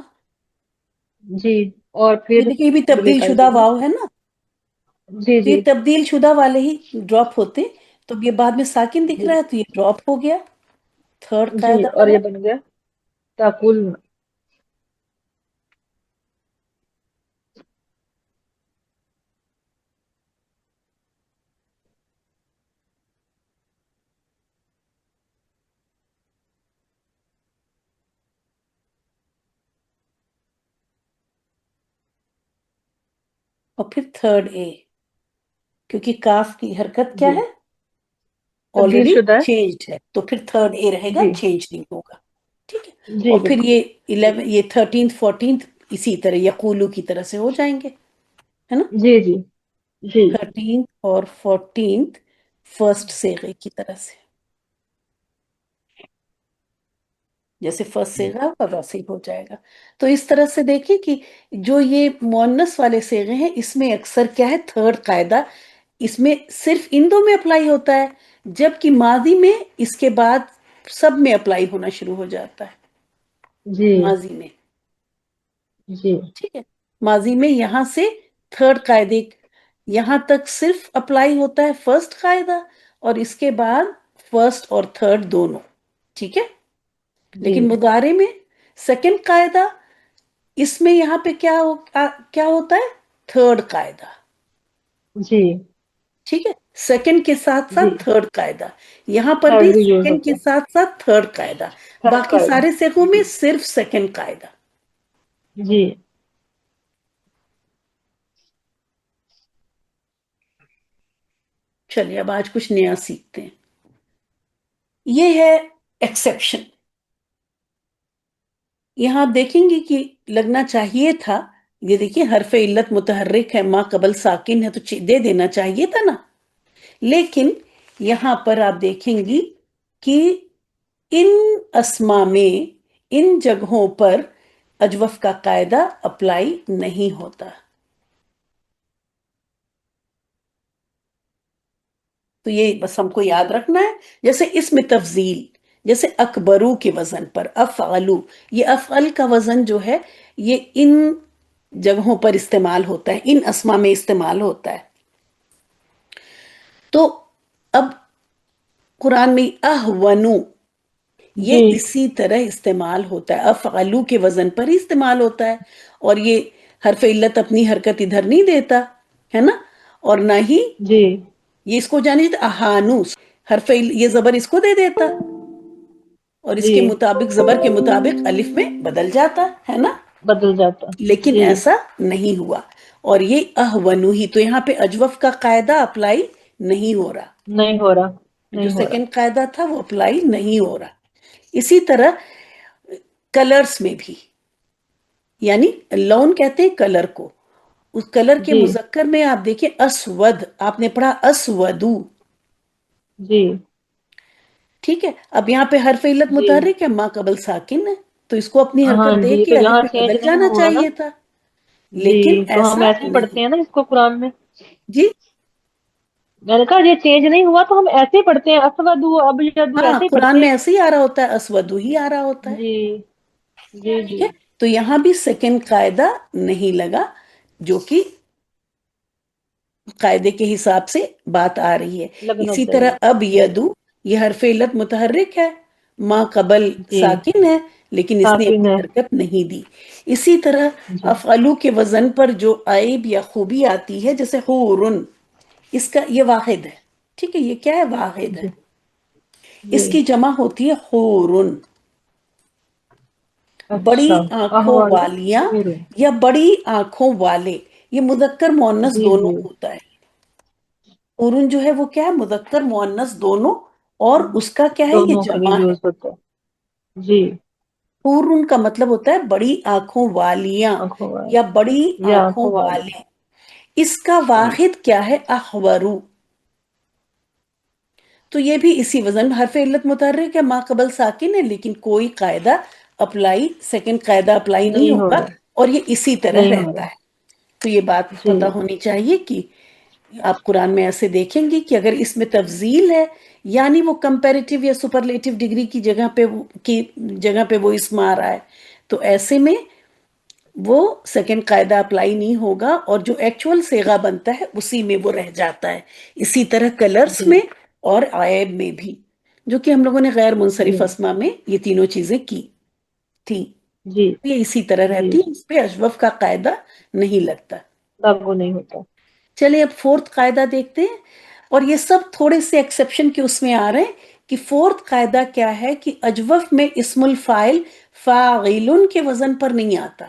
[SPEAKER 3] جی اور
[SPEAKER 1] یہ
[SPEAKER 3] پھر
[SPEAKER 1] دیکھیے یہ بھی
[SPEAKER 3] اگلی
[SPEAKER 1] تبدیل شدہ
[SPEAKER 3] قاعدے میں.
[SPEAKER 1] واو ہے نا،
[SPEAKER 3] جی
[SPEAKER 1] تو
[SPEAKER 3] جی
[SPEAKER 1] یہ تبدیل شدہ والے ہی ڈراپ ہوتے. تو اب یہ بعد میں ساکن دکھ
[SPEAKER 3] جی
[SPEAKER 1] رہا ہے تو یہ ڈراپ ہو گیا، تھرڈ
[SPEAKER 3] جی
[SPEAKER 1] قاعدہ
[SPEAKER 3] اور
[SPEAKER 1] بنا.
[SPEAKER 3] یہ بن گیا تقولنا.
[SPEAKER 1] اور پھر تھرڈ اے، کیونکہ کاف کی حرکت کیا
[SPEAKER 3] جی
[SPEAKER 1] ہے؟
[SPEAKER 3] تبدیل
[SPEAKER 1] آلریڈی
[SPEAKER 3] شدہ ہے.
[SPEAKER 1] چینجڈ ہے، تو پھر تھرڈ اے رہے گا،
[SPEAKER 3] جی
[SPEAKER 1] چینج نہیں ہوگا. ٹھیک ہے،
[SPEAKER 3] جی
[SPEAKER 1] اور پھر
[SPEAKER 3] بالکل.
[SPEAKER 1] یہ 11 یہ 13 14 اسی طرح یقولو کی طرح سے ہو جائیں گے، ہے نا.
[SPEAKER 3] جی جی جی
[SPEAKER 1] 13 اور 14 فرسٹ صیغے کی طرح سے، جیسے فرسٹ صیغہ ہوگا ویسے ہی ہو جائے گا. تو اس طرح سے دیکھیں کہ جو یہ مؤنث والے صیغے ہیں اس میں اکثر کیا ہے؟ تھرڈ قاعدہ اس میں صرف ان دو میں اپلائی ہوتا ہے، جبکہ ماضی میں اس کے بعد سب میں اپلائی ہونا شروع ہو جاتا ہے.
[SPEAKER 3] جی
[SPEAKER 1] ماضی میں،
[SPEAKER 3] جی
[SPEAKER 1] ٹھیک ہے، ماضی میں یہاں سے تھرڈ قاعدے یہاں تک صرف اپلائی ہوتا ہے فرسٹ قاعدہ، اور اس کے بعد فرسٹ اور تھرڈ دونوں. ٹھیک ہے،
[SPEAKER 3] جی
[SPEAKER 1] لیکن مضارع میں سیکنڈ قاعدہ اس میں یہاں پہ کیا ہوتا ہے؟ تھرڈ قاعدہ.
[SPEAKER 3] جی
[SPEAKER 1] ٹھیک ہے، سیکنڈ کے ساتھ
[SPEAKER 3] جی
[SPEAKER 1] ساتھ تھرڈ قاعدہ، یہاں پر بھی
[SPEAKER 3] تھرڈ یوز
[SPEAKER 1] سیکنڈ
[SPEAKER 3] ہوتا
[SPEAKER 1] کے
[SPEAKER 3] ہے.
[SPEAKER 1] ساتھ ساتھ تھرڈ قاعدہ.
[SPEAKER 3] تھرڈ
[SPEAKER 1] باقی
[SPEAKER 3] قاعدہ.
[SPEAKER 1] سارے صیغوں میں
[SPEAKER 3] جی
[SPEAKER 1] صرف سیکنڈ قاعدہ.
[SPEAKER 3] جی
[SPEAKER 1] چلیے اب آج کچھ نیا سیکھتے ہیں. یہ ہے ایکسیپشن. یہاں آپ دیکھیں گے کہ لگنا چاہیے تھا، یہ دیکھیے حرف علت متحرک ہے، ما قبل ساکن ہے، تو دے دینا چاہیے تھا نا. لیکن یہاں پر آپ دیکھیں گی کہ ان اسما میں ان جگہوں پر اجوف کا قاعدہ اپلائی نہیں ہوتا. تو یہ بس ہم کو یاد رکھنا ہے. جیسے اسم تفضیل، جیسے اکبرو کے وزن پر افعلو، یہ افعل کا وزن جو ہے یہ ان جگہوں پر استعمال ہوتا ہے، ان اسما میں استعمال ہوتا ہے. تو اب قرآن میں اہونو یہ
[SPEAKER 3] جی
[SPEAKER 1] اسی طرح استعمال ہوتا ہے، افعلو کے وزن پر ہی استعمال ہوتا ہے. اور یہ حرف علت اپنی حرکت ادھر نہیں دیتا ہے نا، اور نہ ہی
[SPEAKER 3] جی
[SPEAKER 1] یہ اس کو جانے دیتا. اہانوس یہ زبر اس کو دے دیتا، اور اس
[SPEAKER 3] جی
[SPEAKER 1] کے مطابق زبر کے مطابق الف میں بدل جاتا ہے نا.
[SPEAKER 3] بدل جاتا.
[SPEAKER 1] لیکن
[SPEAKER 3] جی
[SPEAKER 1] ایسا نہیں ہوا، اور یہ اہونو ہی، تو یہاں پہ اجوف کا قاعدہ اپلائی نہیں ہو رہا.
[SPEAKER 3] نہیں ہو رہا.
[SPEAKER 1] جو
[SPEAKER 3] نہیں ہو رہا.
[SPEAKER 1] سیکنڈ قاعدہ تھا وہ اپلائی نہیں ہو رہا. اسی طرح کلرز میں بھی، یعنی لون کہتے ہیں کلر کو، اس کلر کے
[SPEAKER 3] جی
[SPEAKER 1] مذکر میں آپ دیکھیں اسود، آپ نے پڑھا اسودو.
[SPEAKER 3] جی
[SPEAKER 1] ٹھیک ہے، اب یہاں پہ حرف علت
[SPEAKER 3] جی
[SPEAKER 1] متحرک ہے، ما قبل ساکن ہے، تو اس کو اپنی
[SPEAKER 3] ہاں
[SPEAKER 1] حرکت دے
[SPEAKER 3] جی، تو
[SPEAKER 1] کے الف
[SPEAKER 3] یہاں
[SPEAKER 1] میں
[SPEAKER 3] چینج
[SPEAKER 1] بدل
[SPEAKER 3] نہیں
[SPEAKER 1] جانا
[SPEAKER 3] ہوگا نا.
[SPEAKER 1] چاہیے تھا،
[SPEAKER 3] جی
[SPEAKER 1] لیکن
[SPEAKER 3] تو ہم
[SPEAKER 1] ایسا
[SPEAKER 3] ایسے ہی پڑھتے
[SPEAKER 1] نہیں.
[SPEAKER 3] ہیں نا اس کو قرآن میں.
[SPEAKER 1] جی
[SPEAKER 3] میں نے کہا یہ چینج نہیں ہوا تو ہم ایسے ہی پڑھتے ہیں، اسودو ابیضو
[SPEAKER 1] ہاں،
[SPEAKER 3] ایسے ہی
[SPEAKER 1] قرآن
[SPEAKER 3] پڑھتے
[SPEAKER 1] میں
[SPEAKER 3] ہیں.
[SPEAKER 1] ایسے ہی آ رہا ہوتا ہے، اسودو ہی آ رہا ہوتا ہے.
[SPEAKER 3] جی جی
[SPEAKER 1] ٹھیک
[SPEAKER 3] جی
[SPEAKER 1] ہے، تو یہاں بھی سیکنڈ قاعدہ نہیں لگا، جو کہ قاعدے کے حساب سے بات آ رہی ہے.
[SPEAKER 3] لگنا
[SPEAKER 1] اسی
[SPEAKER 3] چاہیے.
[SPEAKER 1] طرح اب یدو، یہ حرف علت متحرک ہے، ما قبل
[SPEAKER 3] جی
[SPEAKER 1] ساکن ہے لیکن اس نے
[SPEAKER 3] ساکن
[SPEAKER 1] اپنی
[SPEAKER 3] ہے.
[SPEAKER 1] حرکت نہیں دی. اسی طرح
[SPEAKER 3] جی
[SPEAKER 1] افعلو کے وزن پر جو عیب یا خوبی آتی ہے، جیسے حورن، اس کا یہ واحد ہے. ٹھیک ہے، یہ کیا ہے؟ واحد ہے.
[SPEAKER 3] جی
[SPEAKER 1] اس
[SPEAKER 3] جی.
[SPEAKER 1] کی جمع ہوتی ہے حورن. بڑی
[SPEAKER 3] اچھا.
[SPEAKER 1] آنکھوں
[SPEAKER 3] احوال
[SPEAKER 1] والیاں
[SPEAKER 3] حور.
[SPEAKER 1] یا بڑی آنکھوں والے، یہ مذکر مؤنث
[SPEAKER 3] جی
[SPEAKER 1] دونوں
[SPEAKER 3] جی.
[SPEAKER 1] ہوتا ہے. حورن جو ہے وہ کیا ہے؟ مذکر مؤنث دونوں، اور اس کا کیا ہے؟ یہ
[SPEAKER 3] دونوں کے لیے
[SPEAKER 1] جمع ہے.
[SPEAKER 3] یوز ہوتا ہے. جی.
[SPEAKER 1] حورن کا مطلب ہوتا ہے بڑی آنکھوں والیاں
[SPEAKER 3] آنکھوں
[SPEAKER 1] یا
[SPEAKER 3] والے
[SPEAKER 1] بڑی
[SPEAKER 3] یا
[SPEAKER 1] آنکھوں
[SPEAKER 3] آنکھوں والے.
[SPEAKER 1] والے. اس کا
[SPEAKER 3] جی
[SPEAKER 1] واحد کیا ہے؟ احورو. تو یہ بھی اسی وزن، حرف علت متحرک ہے، ما قبل ساکن ہے، لیکن کوئی قاعدہ اپلائی، سیکنڈ قاعدہ اپلائی نہیں
[SPEAKER 3] نہیں ہو
[SPEAKER 1] ہوگا،
[SPEAKER 3] رہا.
[SPEAKER 1] اور یہ اسی طرح
[SPEAKER 3] نہیں ہو
[SPEAKER 1] رہتا
[SPEAKER 3] رہا.
[SPEAKER 1] ہے. تو یہ بات
[SPEAKER 3] جی
[SPEAKER 1] پتہ ہونی چاہیے کہ آپ قرآن میں ایسے دیکھیں گے کہ اگر اس میں تفضیل ہے، یعنی وہ کمپیریٹیو یا سپرلیٹیو ڈگری کی جگہ پہ وہ اسم آ رہا ہے، تو ایسے میں وہ سیکنڈ قاعدہ اپلائی نہیں ہوگا، اور جو ایکچول صیغہ بنتا ہے اسی میں وہ رہ جاتا ہے. اسی طرح کلرز
[SPEAKER 3] جی
[SPEAKER 1] میں اور عیب میں بھی، جو کہ ہم لوگوں نے غیر
[SPEAKER 3] جی
[SPEAKER 1] منصرف اسما میں یہ تینوں چیزیں کی تھی،
[SPEAKER 3] جی
[SPEAKER 1] یہ اسی طرح
[SPEAKER 3] جی.
[SPEAKER 1] رہتی ہیں. اس پہ اجوف کا قاعدہ نہیں لگتا.
[SPEAKER 3] لاگو نہیں ہوتا.
[SPEAKER 1] چلے اب فورتھ قاعدہ دیکھتے ہیں، اور یہ سب تھوڑے سے ایکسیپشن کے اس میں آ رہے ہیں کہ فورتھ قاعدہ کیا ہے کہ اجوف میں اسم الفاعل فاعل کے وزن پر نہیں آتا.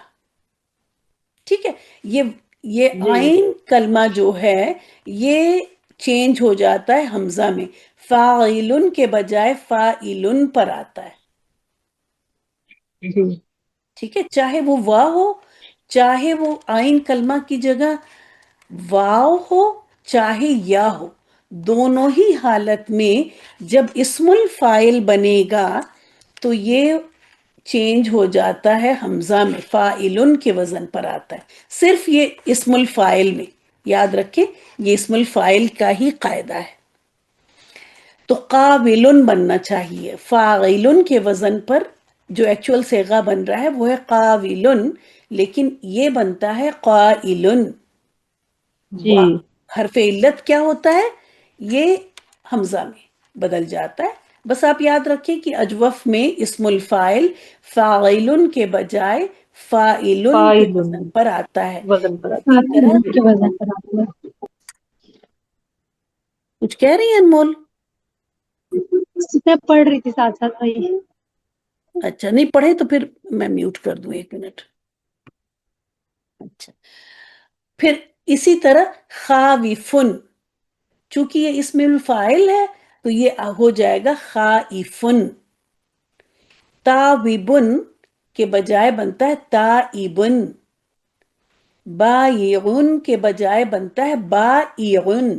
[SPEAKER 1] ٹھیک ہے، یہ
[SPEAKER 3] جی
[SPEAKER 1] آئین کلمہ جو ہے یہ چینج ہو جاتا ہے حمزہ میں، فاعل کے بجائے فاعل پر آتا ہے.
[SPEAKER 3] جی.
[SPEAKER 1] ٹھیک ہے، چاہے وہ وا ہو، چاہے وہ آئین کلمہ کی جگہ واو ہو، چاہے یا ہو، دونوں ہی حالت میں جب اسم الفاعل بنے گا تو یہ چینج ہو جاتا ہے حمزہ میں، فاعل کے وزن پر آتا ہے. صرف یہ اسم الفاعل میں، یاد رکھیں یہ اسم الفاعل کا ہی قاعدہ ہے. تو قابل بننا چاہیے، فاعل کے وزن پر جو ایکچول صیغہ بن رہا ہے وہ ہے قابل، لیکن یہ بنتا ہے قائل.
[SPEAKER 3] جی
[SPEAKER 1] حرف علت کیا ہوتا ہے؟ یہ حمزہ میں بدل جاتا ہے. بس آپ یاد رکھیں کہ اجوف میں اسم الفاعل فاعل کے بجائے فاعل کے
[SPEAKER 3] فاعل
[SPEAKER 1] وزن پر آتا ہے.
[SPEAKER 3] وزن پر آتا.
[SPEAKER 1] اسی طرح
[SPEAKER 2] کے وزن پر آتی ہے.
[SPEAKER 1] کچھ کہہ رہی ہیں انمول؟
[SPEAKER 2] میں پڑھ رہی تھی ساتھ ساتھ وہی.
[SPEAKER 1] اچھا، نہیں پڑھے تو پھر میں میوٹ کر دوں 1 منٹ. اچھا، پھر اسی طرح خاوفن، چونکہ یہ اسم الفاعل ہے تو یہ ہو جائے گا خائفن. تاوبن کے بجائے بنتا ہے تائبن. بائعن کے بجائے بنتا ہے بائعن.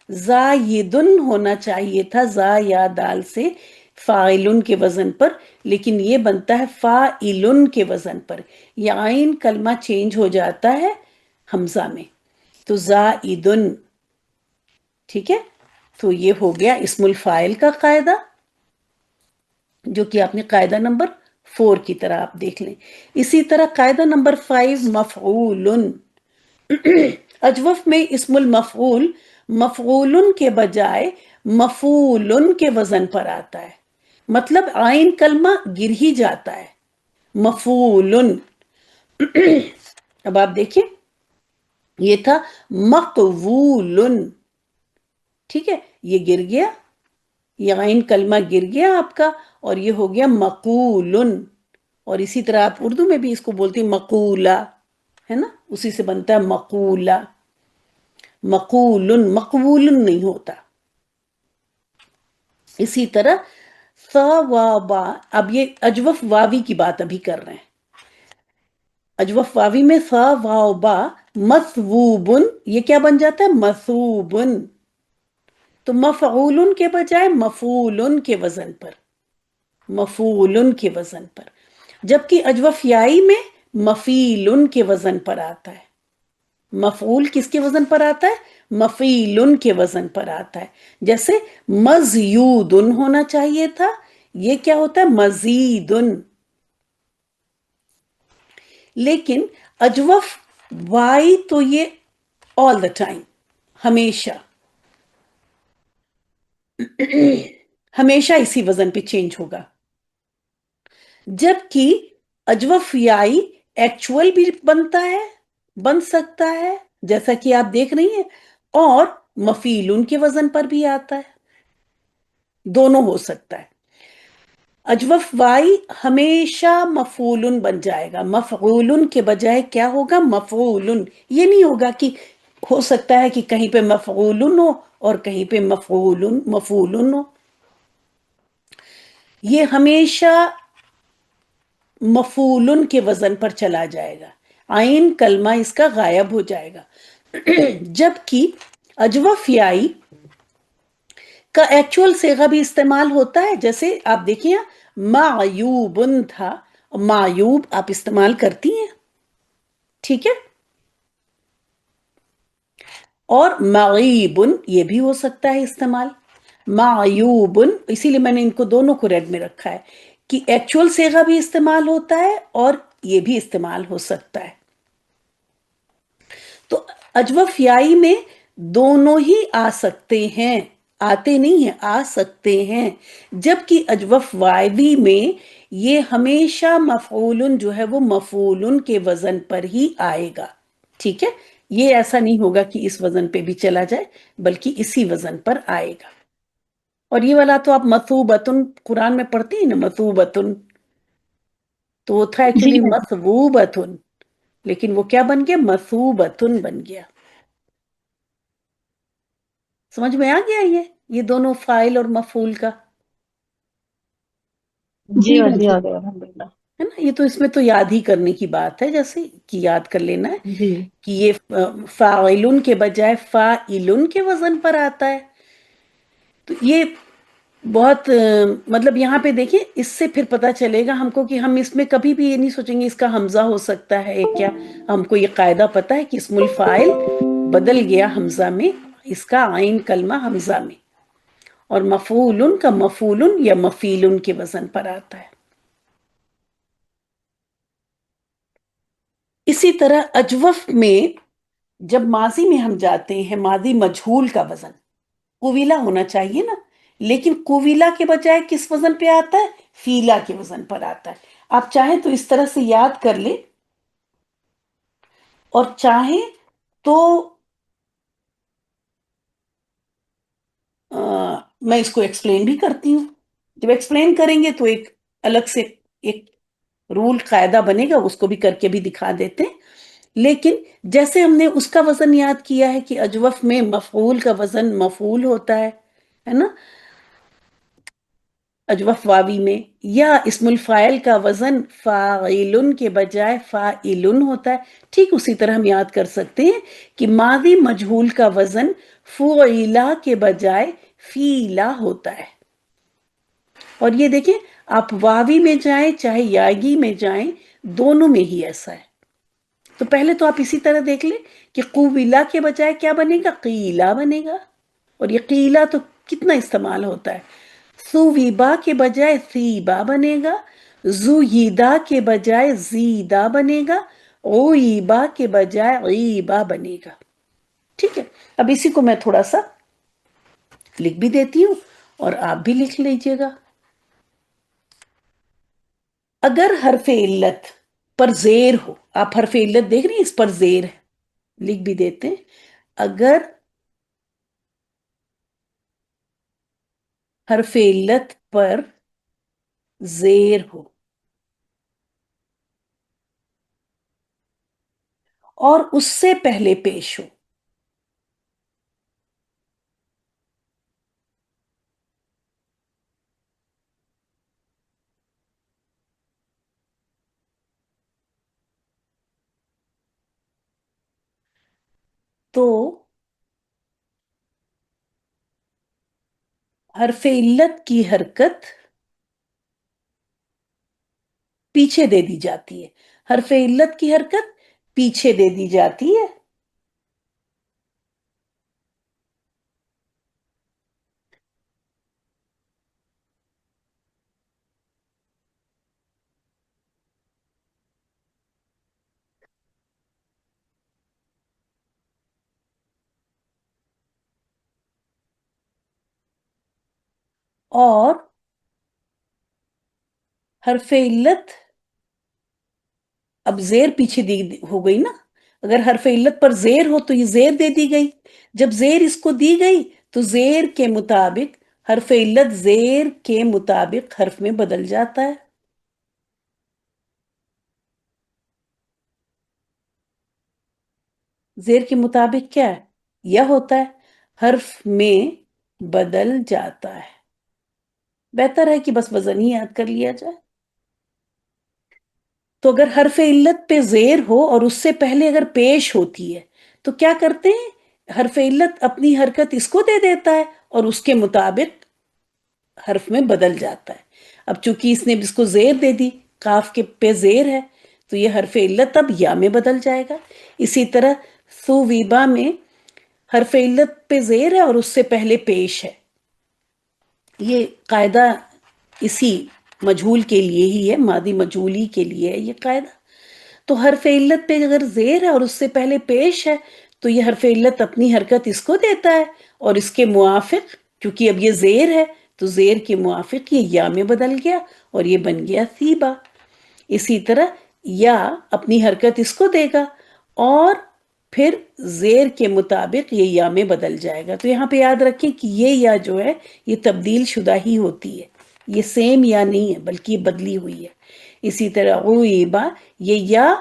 [SPEAKER 1] زائدن ہونا چاہیے تھا زا یا دال سے فاعل کے وزن پر، لیکن یہ بنتا ہے فاعل کے وزن پر. یہ عین کلمہ چینج ہو جاتا ہے حمزہ میں، تو زائدن. ٹھیک ہے، تو یہ ہو گیا اسم الفاعل کا قاعدہ، جو کہ آپ نے قاعدہ نمبر 4 کی طرح آپ دیکھ لیں. اسی طرح قاعدہ نمبر 5 مفعول. اجوف میں اسم المفعول مفعول کے بجائے مفعول کے وزن پر آتا ہے، مطلب عین کلمہ گر ہی جاتا ہے. مفعول. اب آپ دیکھیں یہ تھا مقبول. ٹھیک ہے، یہ گر گیا، یہ عین کلمہ گر گیا آپ کا، اور یہ ہو گیا مقول. اور اسی طرح آپ اردو میں بھی اس کو بولتے ہیں مقولہ، ہے نا، اسی سے بنتا ہے مقولہ. مقول، مقبول نہیں ہوتا. اسی طرح ثوابا، اب یہ اجوف واوی کی بات ابھی کر رہے ہیں. اجوف واوی میں ثوابا مثوبن، یہ کیا بن جاتا ہے؟ مثوبن. تو مفعول کے بجائے مفعول کے وزن پر، مفعول کے وزن پر. جبکہ اجوف یائی میں مفعیل کے وزن پر آتا ہے. مفعول کس کے وزن پر آتا ہے؟ مفعیل کے وزن پر آتا ہے. جیسے مزیود ہونا چاہیے تھا، یہ کیا ہوتا ہے؟ مزید. لیکن اجوف وائی تو یہ آل دا ٹائم، ہمیشہ ہمیشہ اسی وزن پہ چینج ہوگا، جبکہ اجوف یائی ایکچول بھی بنتا ہے، بن سکتا ہے جیسا کہ آپ دیکھ رہی ہیں، اور مفیلن کے وزن پر بھی آتا ہے، دونوں ہو سکتا ہے۔ اجوف وائی ہمیشہ مفعولن بن جائے گا، مفعولن کے بجائے کیا ہوگا؟ مفعولن۔ یہ نہیں ہوگا کہ ہو سکتا ہے کہ کہیں پہ مفعولن ہو اور کہیں پہ مفعولن ہو، یہ ہمیشہ مفعولن کے وزن پر چلا جائے گا، عین کلمہ اس کا غائب ہو جائے گا۔ جبکہ اجوف یائی کا ایکچول صیغہ بھی استعمال ہوتا ہے، جیسے آپ دیکھیں معیوبن تھا، معیوب آپ استعمال کرتی ہیں، ٹھیک ہے، اور معیبن یہ بھی ہو سکتا ہے استعمال، معیوبن، اسی لیے میں نے ان کو دونوں کو ریڈ میں رکھا ہے کہ ایکچول صیغہ بھی استعمال ہوتا ہے اور یہ بھی استعمال ہو سکتا ہے۔ تو اجوف یائی میں دونوں ہی آ سکتے ہیں، آتے نہیں ہیں، آ سکتے ہیں، جبکہ اجوف وائی میں یہ ہمیشہ مفعولن جو ہے وہ مفعولن کے وزن پر ہی آئے گا، ٹھیک ہے، یہ ایسا نہیں ہوگا کہ اس وزن پہ بھی چلا جائے بلکہ اسی وزن پر آئے گا۔ اور یہ والا تو آپ مثوبتن قرآن میں پڑھتی ہیں نا، مثوبتن، تو وہ تھا
[SPEAKER 2] جی
[SPEAKER 1] ایکچولی
[SPEAKER 2] ہاں جی
[SPEAKER 1] مثوبتن، لیکن وہ کیا بن گیا؟ مثوبتن بن گیا۔ سمجھ میں آ گیا یہ دونوں فاعل اور مفعول کا،
[SPEAKER 3] جی ہاں جی
[SPEAKER 2] جی
[SPEAKER 3] آ گیا الحمدللہ۔
[SPEAKER 1] ہے نا؟ یہ تو اس میں تو یاد ہی کرنے کی بات ہے، جیسے کہ یاد کر لینا ہے
[SPEAKER 3] جی
[SPEAKER 1] کہ یہ فاعلن کے بجائے فاعلن کے وزن پر آتا ہے، تو یہ بہت مطلب یہاں پہ دیکھیں، اس سے پھر پتا چلے گا ہم کو کہ ہم اس میں کبھی بھی یہ نہیں سوچیں گے اس کا حمزہ ہو سکتا ہے کیا، ہم کو یہ قاعدہ پتا ہے کہ اسم الفاعل بدل گیا حمزہ میں، اس کا عین کلمہ حمزہ میں، اور مفعولن کا مفعولن یا مفیلن کے وزن پر آتا ہے۔ اسی طرح اجوف میں جب ماضی میں ہم جاتے ہیں، ماضی مجہول کا وزن قویلا ہونا چاہیے نا، لیکن قویلا کے بجائے کس وزن پہ آتا ہے؟ فیلا کے وزن پر آتا ہے۔ آپ چاہیں تو اس طرح سے یاد کر لیں، اور چاہیں تو میں اس کو ایکسپلین بھی کرتی ہوں، جب ایکسپلین کریں گے تو ایک الگ سے ایک رول قاعدہ بنے گا، اس کو بھی کر کے بھی دکھا دیتے ہیں۔ لیکن جیسے ہم نے اس کا وزن یاد کیا ہے کہ اجوف میں مفعول کا وزن مفعول ہوتا ہے نا، اجوف واوی میں، یا اسم الفاعل کا وزن فاعلن کے بجائے فاعلن ہوتا ہے، ٹھیک اسی طرح ہم یاد کر سکتے ہیں کہ ماضی مجہول کا وزن فعلا کے بجائے فیلا ہوتا ہے۔ اور یہ دیکھیں، آپ واوی میں جائیں چاہے یاگی میں جائیں، دونوں میں ہی ایسا ہے۔ تو پہلے تو آپ اسی طرح دیکھ لیں کہ قویلا کے بجائے کیا بنے گا؟ قیلا بنے گا، اور یہ قیلا تو کتنا استعمال ہوتا ہے۔ سویبا کے بجائے سیبا بنے گا، زویدا کے بجائے زیدہ بنے گا، غیبا کے بجائے غیبا بنے گا، ٹھیک ہے۔ اب اسی کو میں تھوڑا سا لکھ بھی دیتی ہوں اور آپ بھی لکھ لیجئے گا۔ اگر حرف علت پر زیر ہو، آپ حرف علت دیکھ رہی ہیں، اس پر زیر ہے، لکھ بھی دیتے ہیں، اگر حرف علت پر زیر ہو اور اس سے پہلے پیش ہو، تو حرف علت کی حرکت پیچھے دے دی جاتی ہے، حرف علت کی حرکت پیچھے دے دی جاتی ہے، اور حرف علت اب زیر پیچھے دی ہو گئی نا، اگر حرف علت پر زیر ہو تو یہ زیر دے دی گئی، جب زیر اس کو دی گئی تو زیر کے مطابق حرف علت زیر کے مطابق حرف میں بدل جاتا ہے۔ زیر کے مطابق کیا ہے؟ یا ہوتا ہے، حرف میں بدل جاتا ہے۔ بہتر ہے کہ بس وزن ہی یاد کر لیا جائے۔ تو اگر حرف علت پہ زیر ہو اور اس سے پہلے اگر پیش ہوتی ہے تو کیا کرتے ہیں؟ حرف علت اپنی حرکت اس کو دے دیتا ہے اور اس کے مطابق حرف میں بدل جاتا ہے۔ اب چونکہ اس نے اس کو زیر دے دی، کاف کے پہ زیر ہے تو یہ حرف علت اب یا میں بدل جائے گا۔ اسی طرح ثویبا میں حرف علت پہ زیر ہے اور اس سے پہلے پیش ہے۔ یہ قاعدہ اسی مجہول کے لیے ہی ہے، ماضی مجہولی کے لیے ہے یہ قاعدہ۔ تو حرف علت پہ اگر زیر ہے اور اس سے پہلے پیش ہے تو یہ حرف علت اپنی حرکت اس کو دیتا ہے اور اس کے موافق، کیونکہ اب یہ زیر ہے تو زیر کے موافق یہ یا میں بدل گیا اور یہ بن گیا ثیبا۔ اسی طرح یا اپنی حرکت اس کو دے گا اور پھر زیر کے مطابق یہ یا میں بدل جائے گا۔ تو یہاں پہ یاد رکھیں کہ یہ یا جو ہے یہ تبدیل شدہ ہی ہوتی ہے، یہ سیم یا نہیں ہے بلکہ یہ بدلی ہوئی ہے۔ اسی طرح غیبا، یہ یا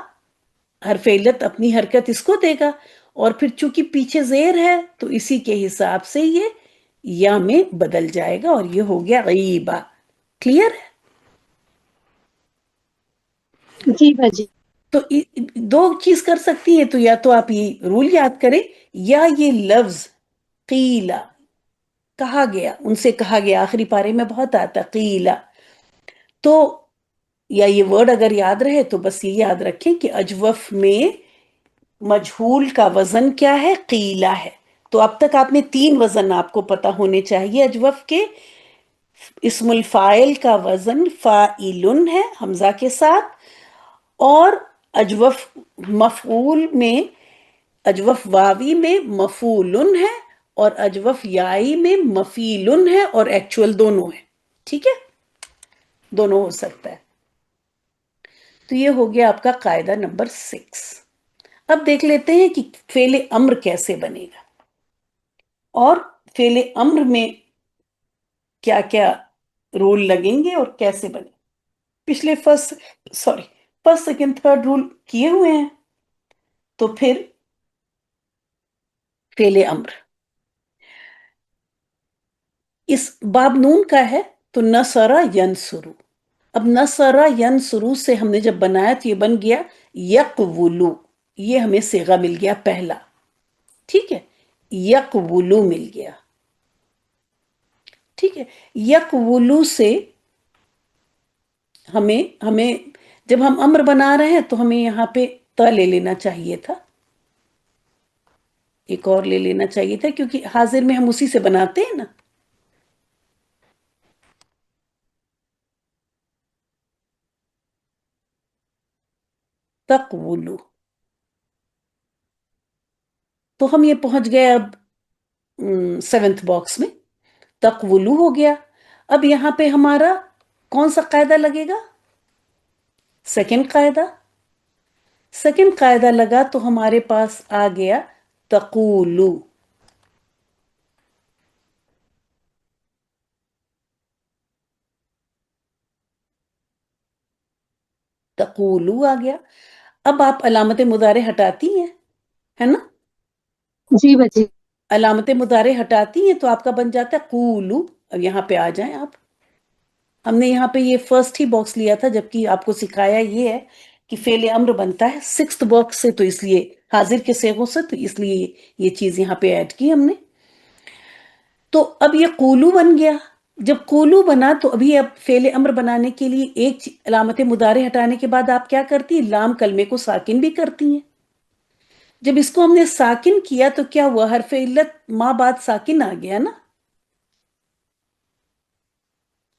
[SPEAKER 1] حرف علت اپنی حرکت اس کو دے گا اور پھر چونکہ پیچھے زیر ہے تو اسی کے حساب سے یہ یا میں بدل جائے گا اور یہ ہو گیا غیبا۔ کلیئر ہے؟
[SPEAKER 2] جی باجی۔
[SPEAKER 1] تو دو چیز کر سکتی ہیں، تو یا تو آپ یہ رول یاد کریں یا یہ لفظ قیلا کہا گیا، ان سے کہا گیا، آخری پارے میں بہت آتا قیلا، تو یا یہ ورڈ اگر یاد رہے تو بس یہ یاد رکھیں کہ اجوف میں مجہول کا وزن کیا ہے؟ قیلا ہے۔ تو اب تک آپ نے 3 وزن آپ کو پتا ہونے چاہیے اجوف کے۔ اسم الفاعل کا وزن فاعلن ہے حمزہ کے ساتھ، اور اجوف مفعول میں، اجوف واوی میں مفعولن ہے اور اجوف یائی میں مفعیلن ہے، اور ایکچول دونوں ہے۔ ٹھیک ہے، دونوں ہو سکتا ہے۔ تو یہ ہو گیا آپ کا قاعدہ نمبر 6۔ اب دیکھ لیتے ہیں کہ فعل امر کیسے بنے گا اور فعل امر میں کیا کیا رول لگیں گے اور کیسے بنے۔ پچھلے فرسٹ سیکنڈ تھرڈ رول کیے ہوئے ہیں، تو پھر فعل امر اس باب نون کا ہے تو نصر ینصرو۔ اب نصر ینصرو سے ہم نے جب بنایا تو یہ بن گیا یقولو، یہ ہمیں صیغہ مل گیا پہلا۔ ٹھیک ہے، یقولو مل گیا۔ ٹھیک ہے، یقولو سے ہمیں جب ہم امر بنا رہے ہیں تو ہمیں یہاں پہ تا لے لینا چاہیے تھا، ایک اور لے لینا چاہیے تھا، کیونکہ حاضر میں ہم اسی سے بناتے ہیں نا۔ تقولو، تو ہم یہ پہنچ گئے اب 7th باکس میں، تقولو ہو گیا۔ اب یہاں پہ ہمارا کون سا قاعدہ لگے گا؟ سیکنڈ قاعدہ لگا تو ہمارے پاس آ گیا تقولو۔ تقولو آ گیا۔ اب آپ علامت مضارع ہٹاتی ہیں، ہے نا؟
[SPEAKER 2] جی باجی۔
[SPEAKER 1] علامت مضارع ہٹاتی ہیں تو آپ کا بن جاتا ہے قولو۔ اب یہاں پہ آ جائیں آپ، ہم نے یہاں پہ یہ فرسٹ ہی باکس لیا تھا، جبکہ آپ کو سکھایا یہ ہے کہ فعل امر بنتا ہے 6th باکس سے، تو اس لیے حاضر کے صیغوں سے، تو اس لیے یہ چیز یہاں پہ ایڈ کی ہم نے۔ تو اب یہ قولو بن گیا۔ جب قولو بنا تو ابھی اب فعل امر بنانے کے لیے ایک علامت مضارع ہٹانے کے بعد آپ کیا کرتی ہیں؟ لام کلمے کو ساکن بھی کرتی ہیں۔ جب اس کو ہم نے ساکن کیا تو کیا ہوا؟ حرف علت ما بعد ساکن آ گیا نا،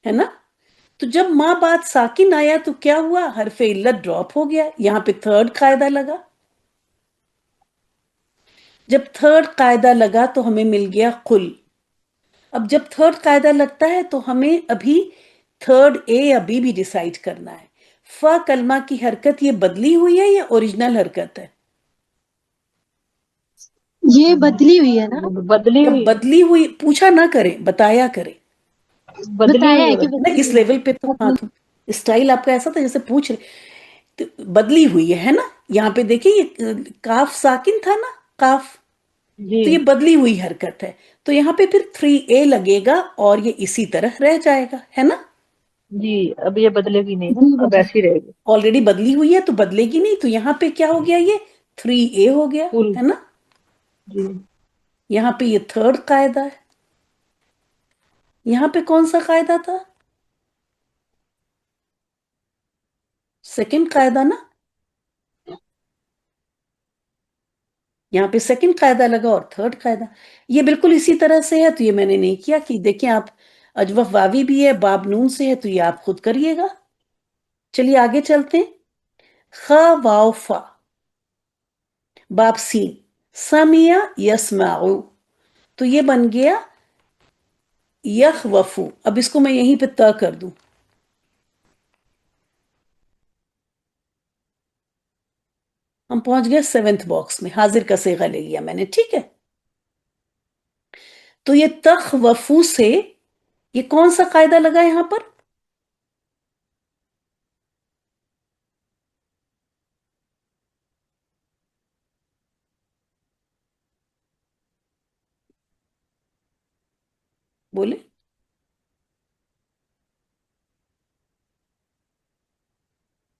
[SPEAKER 1] ہے نا؟ تو جب ما بعد ساکن آیا تو کیا ہوا؟ حرف علت ڈراپ ہو گیا۔ یہاں پہ 3rd قاعدہ لگا۔ جب 3rd قاعدہ لگا تو ہمیں مل گیا قل۔ اب جب تھرڈ قاعدہ لگتا ہے تو ہمیں ابھی تھرڈ اے یا بی بھی ڈیسائیڈ کرنا ہے. فا کلمہ کی حرکت یہ بدلی ہوئی ہے یا اوریجنل حرکت ہے؟
[SPEAKER 2] یہ بدلی ہوئی ہے نا؟
[SPEAKER 3] بدلی
[SPEAKER 1] جب
[SPEAKER 3] ہوئی ہے،
[SPEAKER 1] بدلی ہوئی پوچھا نہ کریں، بتایا کریں
[SPEAKER 3] بدلی
[SPEAKER 2] بتایا
[SPEAKER 3] ہوئی
[SPEAKER 2] ہے
[SPEAKER 3] ہے
[SPEAKER 2] کہ
[SPEAKER 3] بس۔
[SPEAKER 1] نا.
[SPEAKER 2] بدلی
[SPEAKER 1] اس
[SPEAKER 2] ہوئی
[SPEAKER 1] لیول پہ تو ہاں،
[SPEAKER 2] ہے۔
[SPEAKER 1] تو اسٹائل آپ کا ایسا تھا جیسے پوچھ رہے تو بدلی ہوئی ہے نا. یہاں پہ دیکھیں یہ کاف ساکن تھا نا، کاف،
[SPEAKER 3] جی
[SPEAKER 1] تو یہ بدلی ہوئی حرکت ہے. تو یہاں پہ پھر 3A لگے گا اور یہ اسی طرح رہ جائے گا، ہے نا.
[SPEAKER 3] جی، اب یہ بدلے گی نہیں نا،
[SPEAKER 2] جی
[SPEAKER 3] اب
[SPEAKER 2] بجا
[SPEAKER 3] ایسی رہے گی
[SPEAKER 1] آلریڈی بدلی ہوئی ہے تو بدلے گی نہیں. تو یہاں پہ کیا ہو گیا، یہ 3A ہو گیا،
[SPEAKER 3] فل۔
[SPEAKER 1] ہے نا.
[SPEAKER 3] جی
[SPEAKER 1] یہاں پہ یہ تھرڈ قاعدہ ہے. یہاں پہ کون سا قاعدہ تھا؟ سیکنڈ قاعدہ نا. یہاں پہ سیکنڈ قاعدہ لگا اور تھرڈ قاعدہ. یہ بالکل اسی طرح سے ہے، تو یہ میں نے نہیں کیا کہ دیکھیں آپ اجوف واوی بھی ہے، باب نون سے ہے، تو یہ آپ خود کریے گا. چلیے آگے چلتے ہیں. خا واو فا، باب سین، سمیا یسمعو، تو یہ بن گیا یخ وفو. اب اس کو میں یہیں پہ تا کر دوں. ہم پہنچ گئے 7th باکس میں، حاضر کا صیغہ لے لیا میں نے، ٹھیک ہے. تو یہ تخ وفو سے یہ کون سا قاعدہ لگا یہاں پر؟ بولے.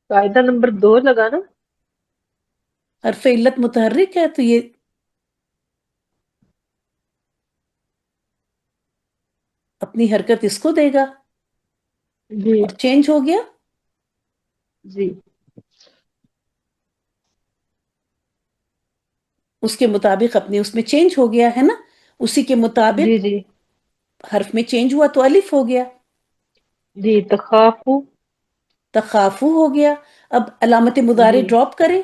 [SPEAKER 3] قاعدہ نمبر 2 لگا نا۔
[SPEAKER 1] حرف علت متحرک ہے تو یہ اپنی حرکت اس کو دے گا
[SPEAKER 3] جی
[SPEAKER 1] اور چینج ہو گیا.
[SPEAKER 3] جی
[SPEAKER 1] اس کے مطابق اپنے اس میں چینج ہو گیا، ہے نا. اسی کے
[SPEAKER 3] جی
[SPEAKER 1] مطابق
[SPEAKER 3] جی
[SPEAKER 1] حرف میں چینج ہوا تو الف ہو گیا.
[SPEAKER 3] جی، تخافو۔
[SPEAKER 1] تخافو ہو گیا. اب علامت مضارع
[SPEAKER 3] جی
[SPEAKER 1] ڈراپ کریں.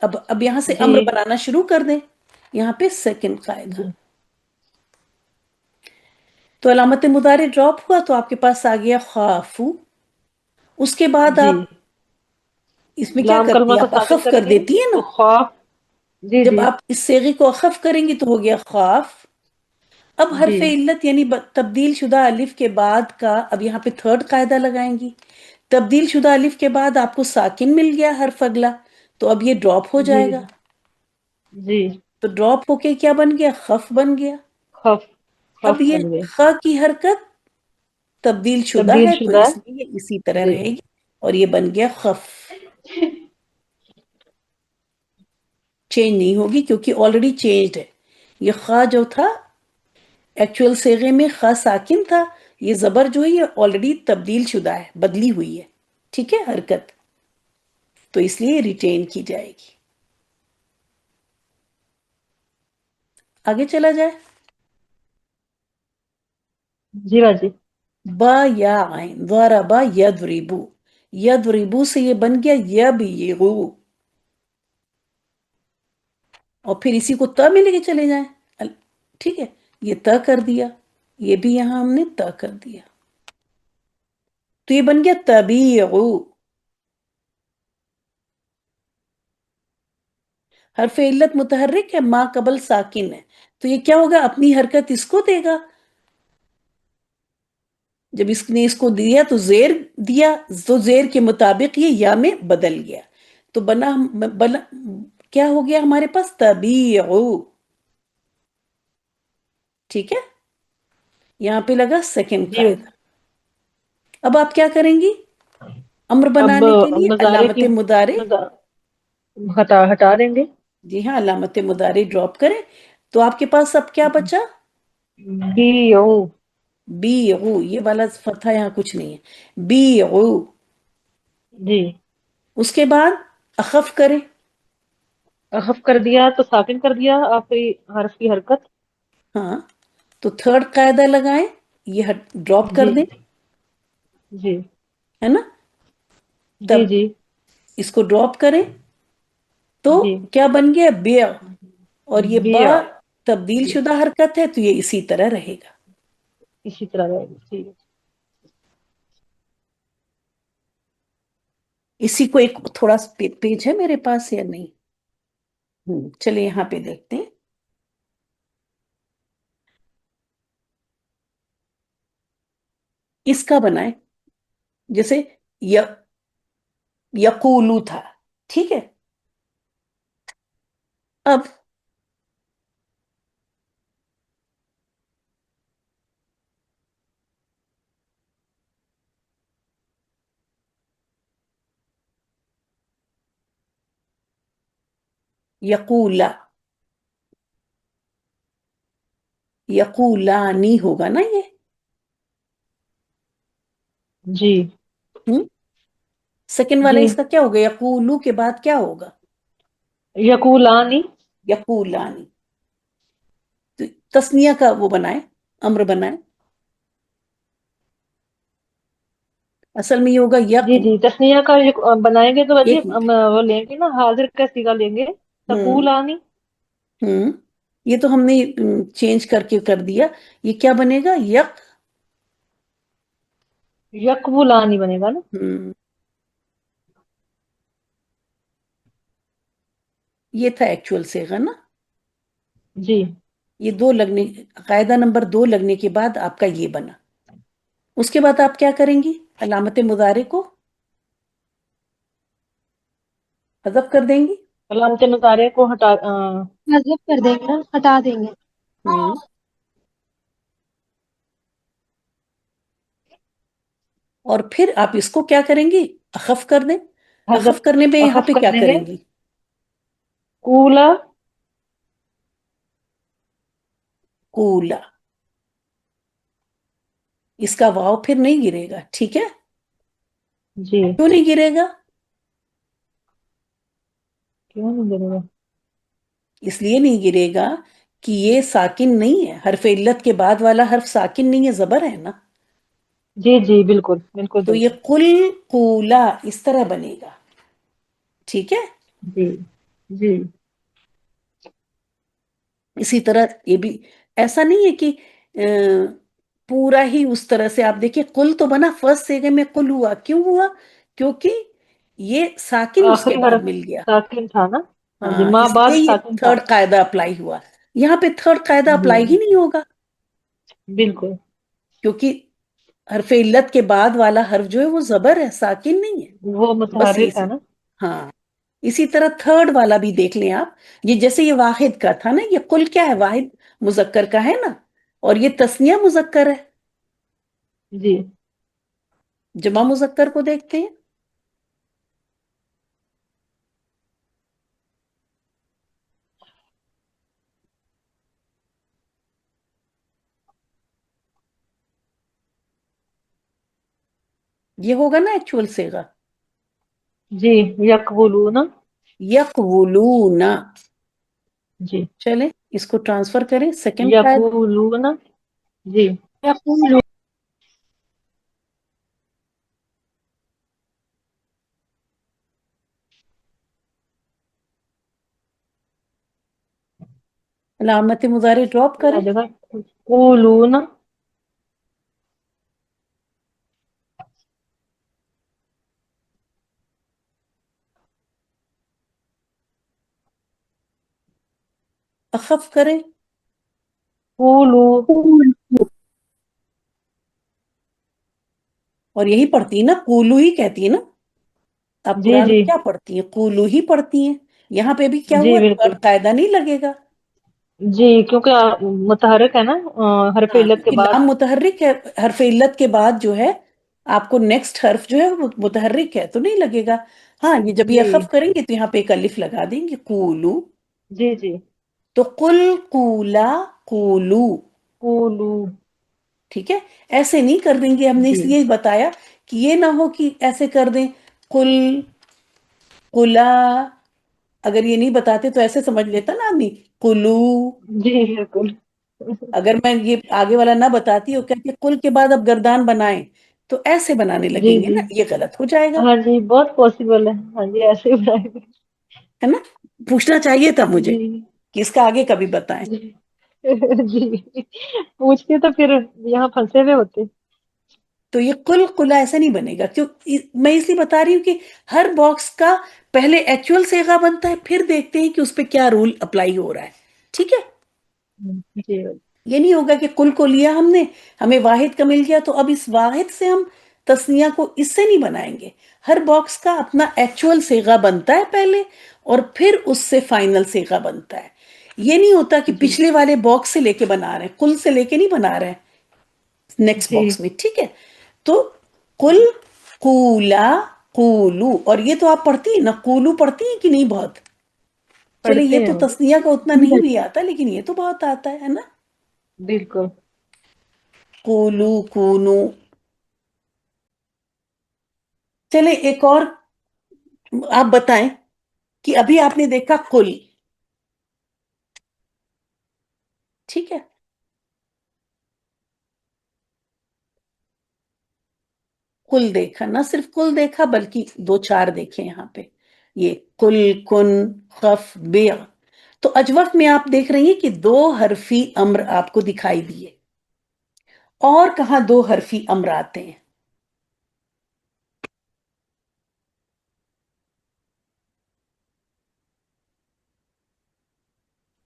[SPEAKER 1] اب یہاں سے
[SPEAKER 3] جی
[SPEAKER 1] امر بنانا شروع کر دیں. یہاں پہ سیکنڈ قاعدہ.
[SPEAKER 3] جی
[SPEAKER 1] تو علامت مضارع ڈراپ ہوا تو آپ کے پاس آ گیا خافو. اس کے بعد
[SPEAKER 3] جی،
[SPEAKER 1] آپ اس میں کیا
[SPEAKER 3] لام
[SPEAKER 1] کرتی
[SPEAKER 3] کلمہ
[SPEAKER 1] ہیں،
[SPEAKER 3] کو
[SPEAKER 1] آپ
[SPEAKER 3] ساکن
[SPEAKER 1] اخف کر
[SPEAKER 3] کریں گے
[SPEAKER 1] دیتی ہیں نا.
[SPEAKER 3] تو خوف۔ جی
[SPEAKER 1] جب
[SPEAKER 3] جی
[SPEAKER 1] آپ اس صیغے کو اخف کریں گی تو ہو گیا خاف. اب
[SPEAKER 3] جی
[SPEAKER 1] حرف علت یعنی تبدیل شدہ الف کے بعد کا اب یہاں پہ تھرڈ قاعدہ لگائیں گی. تبدیل شدہ الف کے بعد آپ کو ساکن مل گیا حرف اگلا، تو اب یہ ڈراپ ہو
[SPEAKER 3] جی
[SPEAKER 1] جائے گا.
[SPEAKER 3] جی،
[SPEAKER 1] تو ڈراپ ہو کے کیا بن گیا، خف بن گیا.
[SPEAKER 3] خف،
[SPEAKER 1] اب
[SPEAKER 3] خف
[SPEAKER 1] یہ
[SPEAKER 3] بن گئے،
[SPEAKER 1] خ کی حرکت تبدیل شدہ
[SPEAKER 3] تبدیل
[SPEAKER 1] ہے تو
[SPEAKER 3] شدہ
[SPEAKER 1] اس لیے یہ اسی طرح
[SPEAKER 3] جی
[SPEAKER 1] رہے گی اور یہ بن گیا خف. چینج نہیں ہوگی کیونکہ آلریڈی چینجڈ ہے. یہ خا جو تھا ایکچوئل صیغے میں خا ساکن تھا، یہ زبر جو ہے یہ آلریڈی تبدیل شدہ ہے، بدلی ہوئی ہے، ٹھیک ہے، حرکت، تو اس لیے ریٹین کی جائے گی. آگے چلا جائے.
[SPEAKER 3] جی باجی۔
[SPEAKER 1] با یا عین، ضربا یضربو، یضربو سے یہ بن گیا یبیغو. اور پھر اسی کو تا میں لے کے چلے جائیں، ٹھیک ہے. یہ تا کر دیا، یہ بھی یہاں ہم نے تا کر دیا، تو یہ بن گیا تبیعو. حرف علت متحرک ہے، ما قبل ساکن ہے، تو یہ کیا ہوگا، اپنی حرکت اس کو دے گا. جب اس نے اس کو دیا تو زیر دیا، تو زیر کے مطابق یہ یا میں بدل گیا، تو بنا کیا ہو گیا ہمارے پاس تبیعو. ٹھیک ہے، یہاں پہ لگا سیکنڈ
[SPEAKER 3] جی
[SPEAKER 1] قاعدہ. اب آپ کیا کریں گی، امر
[SPEAKER 3] اب
[SPEAKER 1] بنانے کے لیے
[SPEAKER 3] مظاہرے
[SPEAKER 1] علامت
[SPEAKER 3] کی
[SPEAKER 1] مضارع.
[SPEAKER 3] ہٹا دیں گے۔
[SPEAKER 1] جی ہاں، علامت مضارع ڈراپ کریں. تو آپ کے پاس اب کیا بچا،
[SPEAKER 3] بی او۔
[SPEAKER 1] بی غو. یہ والا فتحہ یہاں کچھ نہیں ہے، بی غو.
[SPEAKER 3] جی،
[SPEAKER 1] اس کے بعد اخف کریں.
[SPEAKER 3] اخف کر دیا تو ساکن کر دیا آخری حرف کی حرکت۔
[SPEAKER 1] ہاں، تو تھرڈ قاعدہ لگائیں، یہ ڈراپ کر
[SPEAKER 3] جی
[SPEAKER 1] دیں،
[SPEAKER 3] جی
[SPEAKER 1] ہے نا.
[SPEAKER 3] جی
[SPEAKER 1] تب
[SPEAKER 3] جی
[SPEAKER 1] اس کو ڈراپ کریں تو
[SPEAKER 3] جی،
[SPEAKER 1] کیا بن گیا بیع. اور یہ
[SPEAKER 3] بی
[SPEAKER 1] با
[SPEAKER 3] او۔
[SPEAKER 1] تبدیل شدہ حرکت ہے تو یہ اسی طرح رہے گا.
[SPEAKER 3] اسی طرح رہے گی، ٹھیک ہے۔
[SPEAKER 1] اسی کو ایک تھوڑا پیج ہے میرے پاس یا نہیں؟ چلے یہاں پہ دیکھتے ہیں۔ اس کا بنائیں جیسے یقولو تھا، ٹھیک ہے؟ اب یقولا، یقولانی ہوگا نا یہ؟
[SPEAKER 3] جی
[SPEAKER 1] سیکنڈ والا
[SPEAKER 3] جی،
[SPEAKER 1] اس کا کیا ہوگا؟ یقولو کے بعد کیا ہوگا؟
[SPEAKER 3] یقولانی،
[SPEAKER 1] یقولانی۔ تو تسنیہ کا وہ بنائے، امر بنائے، اصل میں یہ ہوگا
[SPEAKER 3] جی جی، تسنیہ کا بنائیں گے تو باجی
[SPEAKER 1] ایک منٹ،
[SPEAKER 3] وہ لیں گے نا، حاضر کا صیغہ لیں گے،
[SPEAKER 1] ہوں
[SPEAKER 3] تقولانی۔
[SPEAKER 1] ہوں یہ تو ہم نے چینج کر کے کر دیا، یہ کیا بنے گا؟
[SPEAKER 3] یقبلانی بنے گا نا۔
[SPEAKER 1] ہوں یہ تھا ایکچوئل صیغہ نا؟
[SPEAKER 3] جی
[SPEAKER 1] یہ قاعدہ نمبر 2 لگنے کے بعد آپ کا یہ بنا۔ اس کے بعد آپ کیا کریں گی؟ علامت مضارع کو حذف کر دیں گی۔
[SPEAKER 3] علامت مضارع کو
[SPEAKER 2] حذف کر دیں گے نا، ہٹا دیں گے۔
[SPEAKER 1] ہوں اور پھر آپ اس کو کیا کریں گی؟ اخف کر دیں۔
[SPEAKER 3] حذف،
[SPEAKER 1] اخف کرنے میں یہاں
[SPEAKER 3] اخف
[SPEAKER 1] پہ
[SPEAKER 3] کر
[SPEAKER 1] کیا
[SPEAKER 3] دیں گے،
[SPEAKER 1] کریں گی؟
[SPEAKER 3] کولا،
[SPEAKER 1] کولا، اس کا واو پھر نہیں گرے گا، ٹھیک ہے؟
[SPEAKER 3] جی،
[SPEAKER 1] کیوں نہیں گرے گا؟
[SPEAKER 3] کیوں نہیں بنے گا؟
[SPEAKER 1] اس لیے نہیں گرے گا کہ یہ ساکن نہیں ہے، حرف علت کے بعد والا حرف ساکن نہیں ہے، زبر ہے نا۔
[SPEAKER 3] جی جی، بالکل بالکل
[SPEAKER 1] تو یہ
[SPEAKER 3] بالکل،
[SPEAKER 1] قل قولا اس طرح بنے گا، ٹھیک ہے؟
[SPEAKER 3] جی جی
[SPEAKER 1] اسی طرح یہ بھی ایسا نہیں ہے کہ پورا ہی اس طرح سے آپ دیکھیں، قل تو بنا فرسٹ صیغے میں قل ہوا، کیوں ہوا؟ کیونکہ یہ ساکن اس کے
[SPEAKER 3] آخری
[SPEAKER 1] بعد
[SPEAKER 3] حرف
[SPEAKER 1] مل گیا،
[SPEAKER 3] ساکن تھا نا، ہاں جی،
[SPEAKER 1] ہاں
[SPEAKER 3] ماں
[SPEAKER 1] اس
[SPEAKER 3] بعد
[SPEAKER 1] لیے یہ
[SPEAKER 3] ساکن تھا۔
[SPEAKER 1] تھرڈ قاعدہ اپلائی ہوا۔ یہاں پہ تھرڈ قاعدہ
[SPEAKER 3] جی
[SPEAKER 1] اپلائی ہی نہیں ہوگا،
[SPEAKER 3] بالکل،
[SPEAKER 1] کیونکہ حرف علت کے بعد والا حرف جو ہے وہ زبر ہے، ساکن نہیں ہے،
[SPEAKER 3] وہ
[SPEAKER 1] بس
[SPEAKER 3] متحرک ہے نا۔
[SPEAKER 1] ہاں۔ اسی طرح تھرڈ والا بھی دیکھ لیں آپ، یہ جیسے یہ واحد کا تھا نا، یہ قل کیا ہے؟ واحد مذکر کا ہے نا، اور یہ تسنیہ مذکر ہے۔
[SPEAKER 3] جی
[SPEAKER 1] جمع مذکر کو دیکھتے ہیں، یہ ہوگا نا ایکچوئل صیغہ،
[SPEAKER 3] جی، یقبلون،
[SPEAKER 1] یقولون۔
[SPEAKER 3] جی،
[SPEAKER 1] چلیں اس کو ٹرانسفر کریں سیکنڈ قاعدہ۔
[SPEAKER 3] یقولون، جی
[SPEAKER 2] یقول
[SPEAKER 1] علامت مضارع ڈراپ
[SPEAKER 3] آ
[SPEAKER 1] کریں،
[SPEAKER 3] جائے گا، قولون،
[SPEAKER 1] اخف کریں،
[SPEAKER 3] قولو،
[SPEAKER 1] اور یہی پڑھتی ہے نا، قولو ہی کہتی ہے نا آپ
[SPEAKER 3] جی
[SPEAKER 1] قرآن
[SPEAKER 3] جی
[SPEAKER 1] میں؟ کیا پڑھتی ہیں؟ قولو ہی پڑھتی ہیں۔ یہاں پہ بھی کیا
[SPEAKER 3] جی
[SPEAKER 1] ہوا؟
[SPEAKER 3] بالکل،
[SPEAKER 1] تھرڈ قاعدہ نہیں لگے گا،
[SPEAKER 3] جی کیونکہ متحرک ہے نا، حرف
[SPEAKER 1] ہاں
[SPEAKER 3] علت کے
[SPEAKER 1] کیونکہ
[SPEAKER 3] بعد۔
[SPEAKER 1] لام متحرک ہے، حرف علت کے بعد جو ہے آپ کو نیکسٹ حرف جو ہے وہ متحرک ہے تو نہیں لگے گا۔ ہاں یہ جب یہ
[SPEAKER 3] جی
[SPEAKER 1] اخف کریں گے تو یہاں پہ ایک الف لگا دیں گے، قولو،
[SPEAKER 3] جی جی،
[SPEAKER 1] تو قل قولا قولو،
[SPEAKER 3] قولو،
[SPEAKER 1] ٹھیک ہے؟ ایسے نہیں کر دیں گے، ہم نے
[SPEAKER 3] جی
[SPEAKER 1] اس لیے بتایا کہ یہ نہ ہو کہ ایسے کر دیں قل قلا، اگر یہ نہیں بتاتے تو ایسے سمجھ لیتا نا آدمی قلو۔
[SPEAKER 3] جی بالکل،
[SPEAKER 1] اگر میں یہ آگے والا نہ بتاتی اور کہتی قل کے بعد اب گردان بنائیں تو ایسے بنانے
[SPEAKER 3] جی
[SPEAKER 1] لگیں گے
[SPEAKER 3] جی،
[SPEAKER 1] نا، یہ غلط ہو جائے گا،
[SPEAKER 3] ہاں جی بہت پاسبل ہے، ہاں جی ایسے ہی بنائیں گے۔
[SPEAKER 1] ہے نا؟ پوچھنا چاہیے تھا مجھے
[SPEAKER 3] جی
[SPEAKER 1] کہ اس کا آگے کبھی بتائیں۔
[SPEAKER 3] جی جی پوچھتے تو پھر یہاں پھنسے ہوئے ہوتے.
[SPEAKER 1] تو یہ قل قلا ایسا نہیں بنے گا، کیوں میں اس لیے بتا رہی ہوں کہ ہر باکس کا پہلے ایکچوئل صیغہ بنتا ہے، پھر دیکھتے ہیں کہ اس پہ کیا رول اپلائی ہو رہا ہے. ٹھیک ہے،
[SPEAKER 3] جی
[SPEAKER 1] یہ نہیں ہوگا کہ کل کو لیا ہم نے، ہمیں واحد کا مل گیا تو اب اس واحد سے ہم تسنیہ کو اس سے نہیں بنائیں گے. ہر باکس کا اپنا ایکچوئل صیغہ بنتا ہے پہلے، اور پھر اس سے فائنل صیغہ بنتا ہے. یہ نہیں ہوتا کہ
[SPEAKER 3] جی
[SPEAKER 1] پچھلے والے باکس سے لے کے بنا رہے ہیں، کل سے لے کے نہیں بنا رہے ہیں نیکسٹ
[SPEAKER 3] جی
[SPEAKER 1] باکس میں. ٹھیک ہے، تو کل قولا قولو، اور یہ تو آپ پڑھتی ہیں نا، قولو پڑھتی ہیں کہ نہیں بہت؟ چلے
[SPEAKER 3] پڑھتے
[SPEAKER 1] یہ
[SPEAKER 3] ہیں
[SPEAKER 1] تو
[SPEAKER 3] وہ.
[SPEAKER 1] تسنیہ کا اتنا
[SPEAKER 2] جی
[SPEAKER 1] نہیں بھی آتا، لیکن یہ تو بہت آتا ہے نا.
[SPEAKER 3] بالکل.
[SPEAKER 1] قولو کونو. چلے ایک اور آپ بتائیں کہ ابھی آپ نے دیکھا قل، ٹھیک ہے، قل دیکھا، نہ صرف قل دیکھا بلکہ دو چار دیکھے یہاں پہ، یہ قل کن خف بیع. تو اجوف میں آپ دیکھ رہی ہیں کہ دو حرفی امر آپ کو دکھائی دیے. اور کہاں دو حرفی امر آتے ہیں؟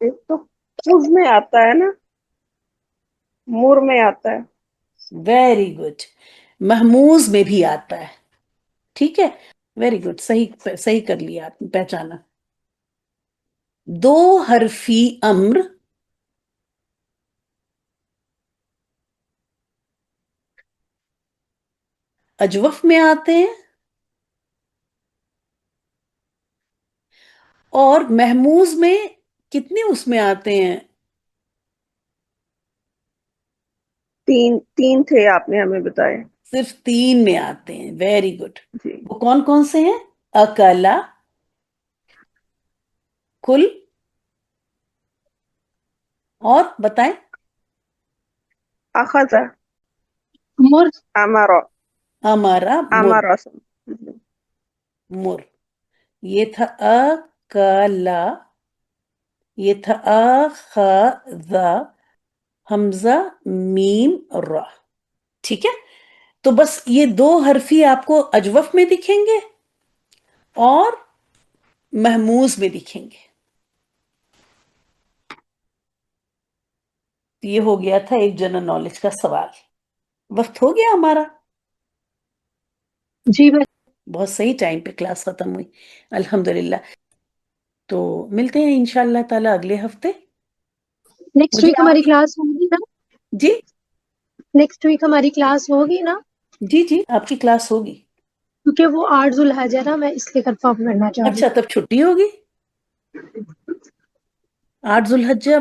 [SPEAKER 4] ایک تو خود میں آتا ہے نا، مور میں آتا ہے.
[SPEAKER 1] ویری گڈ، محموز میں بھی آتا ہے. ٹھیک ہے، ویری گڈ، صحیح صحیح کر لیا آپ نے، پہچانا. دو حرفی امر اجوف میں آتے ہیں اور محموز میں کتنے اس میں آتے ہیں؟
[SPEAKER 4] تین تھے آپ نے ہمیں بتائے.
[SPEAKER 1] صرف تین میں آتے ہیں. Very good.
[SPEAKER 4] جی.
[SPEAKER 1] وہ کون کون سے ہیں؟ اکلا، کل، اور بتائیں.
[SPEAKER 4] اخذ،
[SPEAKER 2] مر.
[SPEAKER 4] امارا.
[SPEAKER 1] ہمارا مر.
[SPEAKER 4] امارا.
[SPEAKER 1] مر. یہ تھا اکلا، یہ تھا اخذ، حمزہ میم را. ٹھیک ہے، تو بس یہ دو حرفی آپ کو اجوف میں دکھیں گے اور محموز میں دکھیں گے. یہ ہو گیا تھا ایک جنرل نالج کا سوال. وقت ہو گیا ہمارا.
[SPEAKER 2] جی بس.
[SPEAKER 1] بہت صحیح ٹائم پہ کلاس ختم ہوئی، الحمدللہ. تو ملتے ہیں انشاءاللہ تعالی اگلے ہفتے.
[SPEAKER 2] نیکسٹ
[SPEAKER 1] مجھے
[SPEAKER 2] ویک ہماری کلاس ہوگی نا؟
[SPEAKER 1] جی
[SPEAKER 2] نیکسٹ ویک ہماری کلاس ہوگی نا؟
[SPEAKER 1] جی جی آپ کی کلاس ہوگی.
[SPEAKER 2] کیونکہ وہ 8 ذوالحجہ ہے نا، میں اس لیے کنفرم کرنا چاہ رہی
[SPEAKER 1] اچھا تب چھٹی ہوگی؟ 8 ذوالحجہ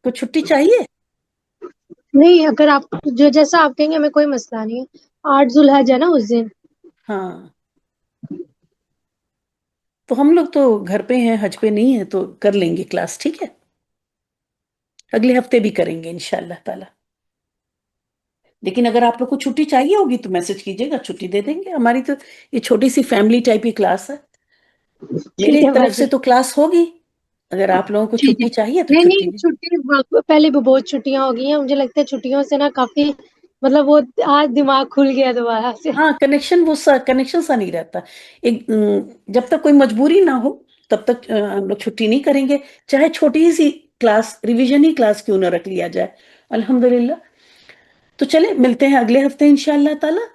[SPEAKER 1] کو چھٹی چاہیے؟
[SPEAKER 2] ہوں. نہیں، اگر آپ جو جیسا آپ کہیں گے ہمیں کوئی مسئلہ نہیں ہے. 8 ذوالحجہ ہے نا اس دن.
[SPEAKER 1] ہاں تو ہم لوگ تو گھر پہ ہیں، حج پہ نہیں ہیں، تو کر لیں گے کلاس. ٹھیک ہے، اگلے ہفتے بھی کریں گے انشاءاللہ تعالی. لیکن اگر آپ لوگ کو چھٹی چاہیے ہوگی تو میسج کیجیے گا، چھٹی دے دیں گے. ہماری تو یہ چھوٹی سی فیملی ٹائپ کی کلاس ہے.
[SPEAKER 2] ٹھیک
[SPEAKER 1] میری
[SPEAKER 2] ہے
[SPEAKER 1] طرف
[SPEAKER 2] باجی.
[SPEAKER 1] سے تو کلاس ہوگی، اگر آپ لوگوں کو
[SPEAKER 2] ٹھیک ہے.
[SPEAKER 1] چھٹی چاہیے تو
[SPEAKER 2] نہیں
[SPEAKER 1] چھٹی
[SPEAKER 2] نہیں،
[SPEAKER 1] بھی.
[SPEAKER 2] چھٹی پہلے بھی بہت چھٹیاں ہو گئی ہیں، مجھے لگتا ہے چھٹیوں سے نا کافی مطلب وہ آج دماغ کھل گیا دوبارہ سے.
[SPEAKER 1] ہاں کنیکشن، وہ کنیکشن سا نہیں رہتا. ایک جب تک کوئی مجبوری نہ ہو تب تک ہم لوگ چھٹی نہیں کریں گے، چاہے چھوٹی سی کلاس، ریویژن ہی کلاس کیوں نہ رکھ لیا جائے. الحمدللہ. تو چلیں ملتے ہیں اگلے ہفتے انشاءاللہ تعالی.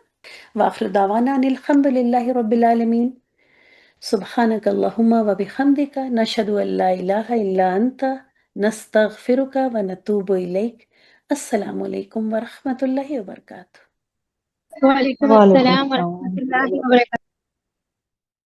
[SPEAKER 1] وآخر دعوانا ان الحمدللہ رب العالمین. سبحانک اللہم وبحمدک، نشہد ان لا الہ الا انت، نستغفرک ونتوب الیک. السلام علیکم ورحمۃ اللہ وبرکاتہ.
[SPEAKER 2] وعلیکم
[SPEAKER 3] وعلیکم
[SPEAKER 2] السلام
[SPEAKER 3] السلام
[SPEAKER 2] ورحمۃ
[SPEAKER 3] ورحمۃ اللہ
[SPEAKER 2] اللہ
[SPEAKER 3] وبرکاتہ.
[SPEAKER 2] وبرکاتہ.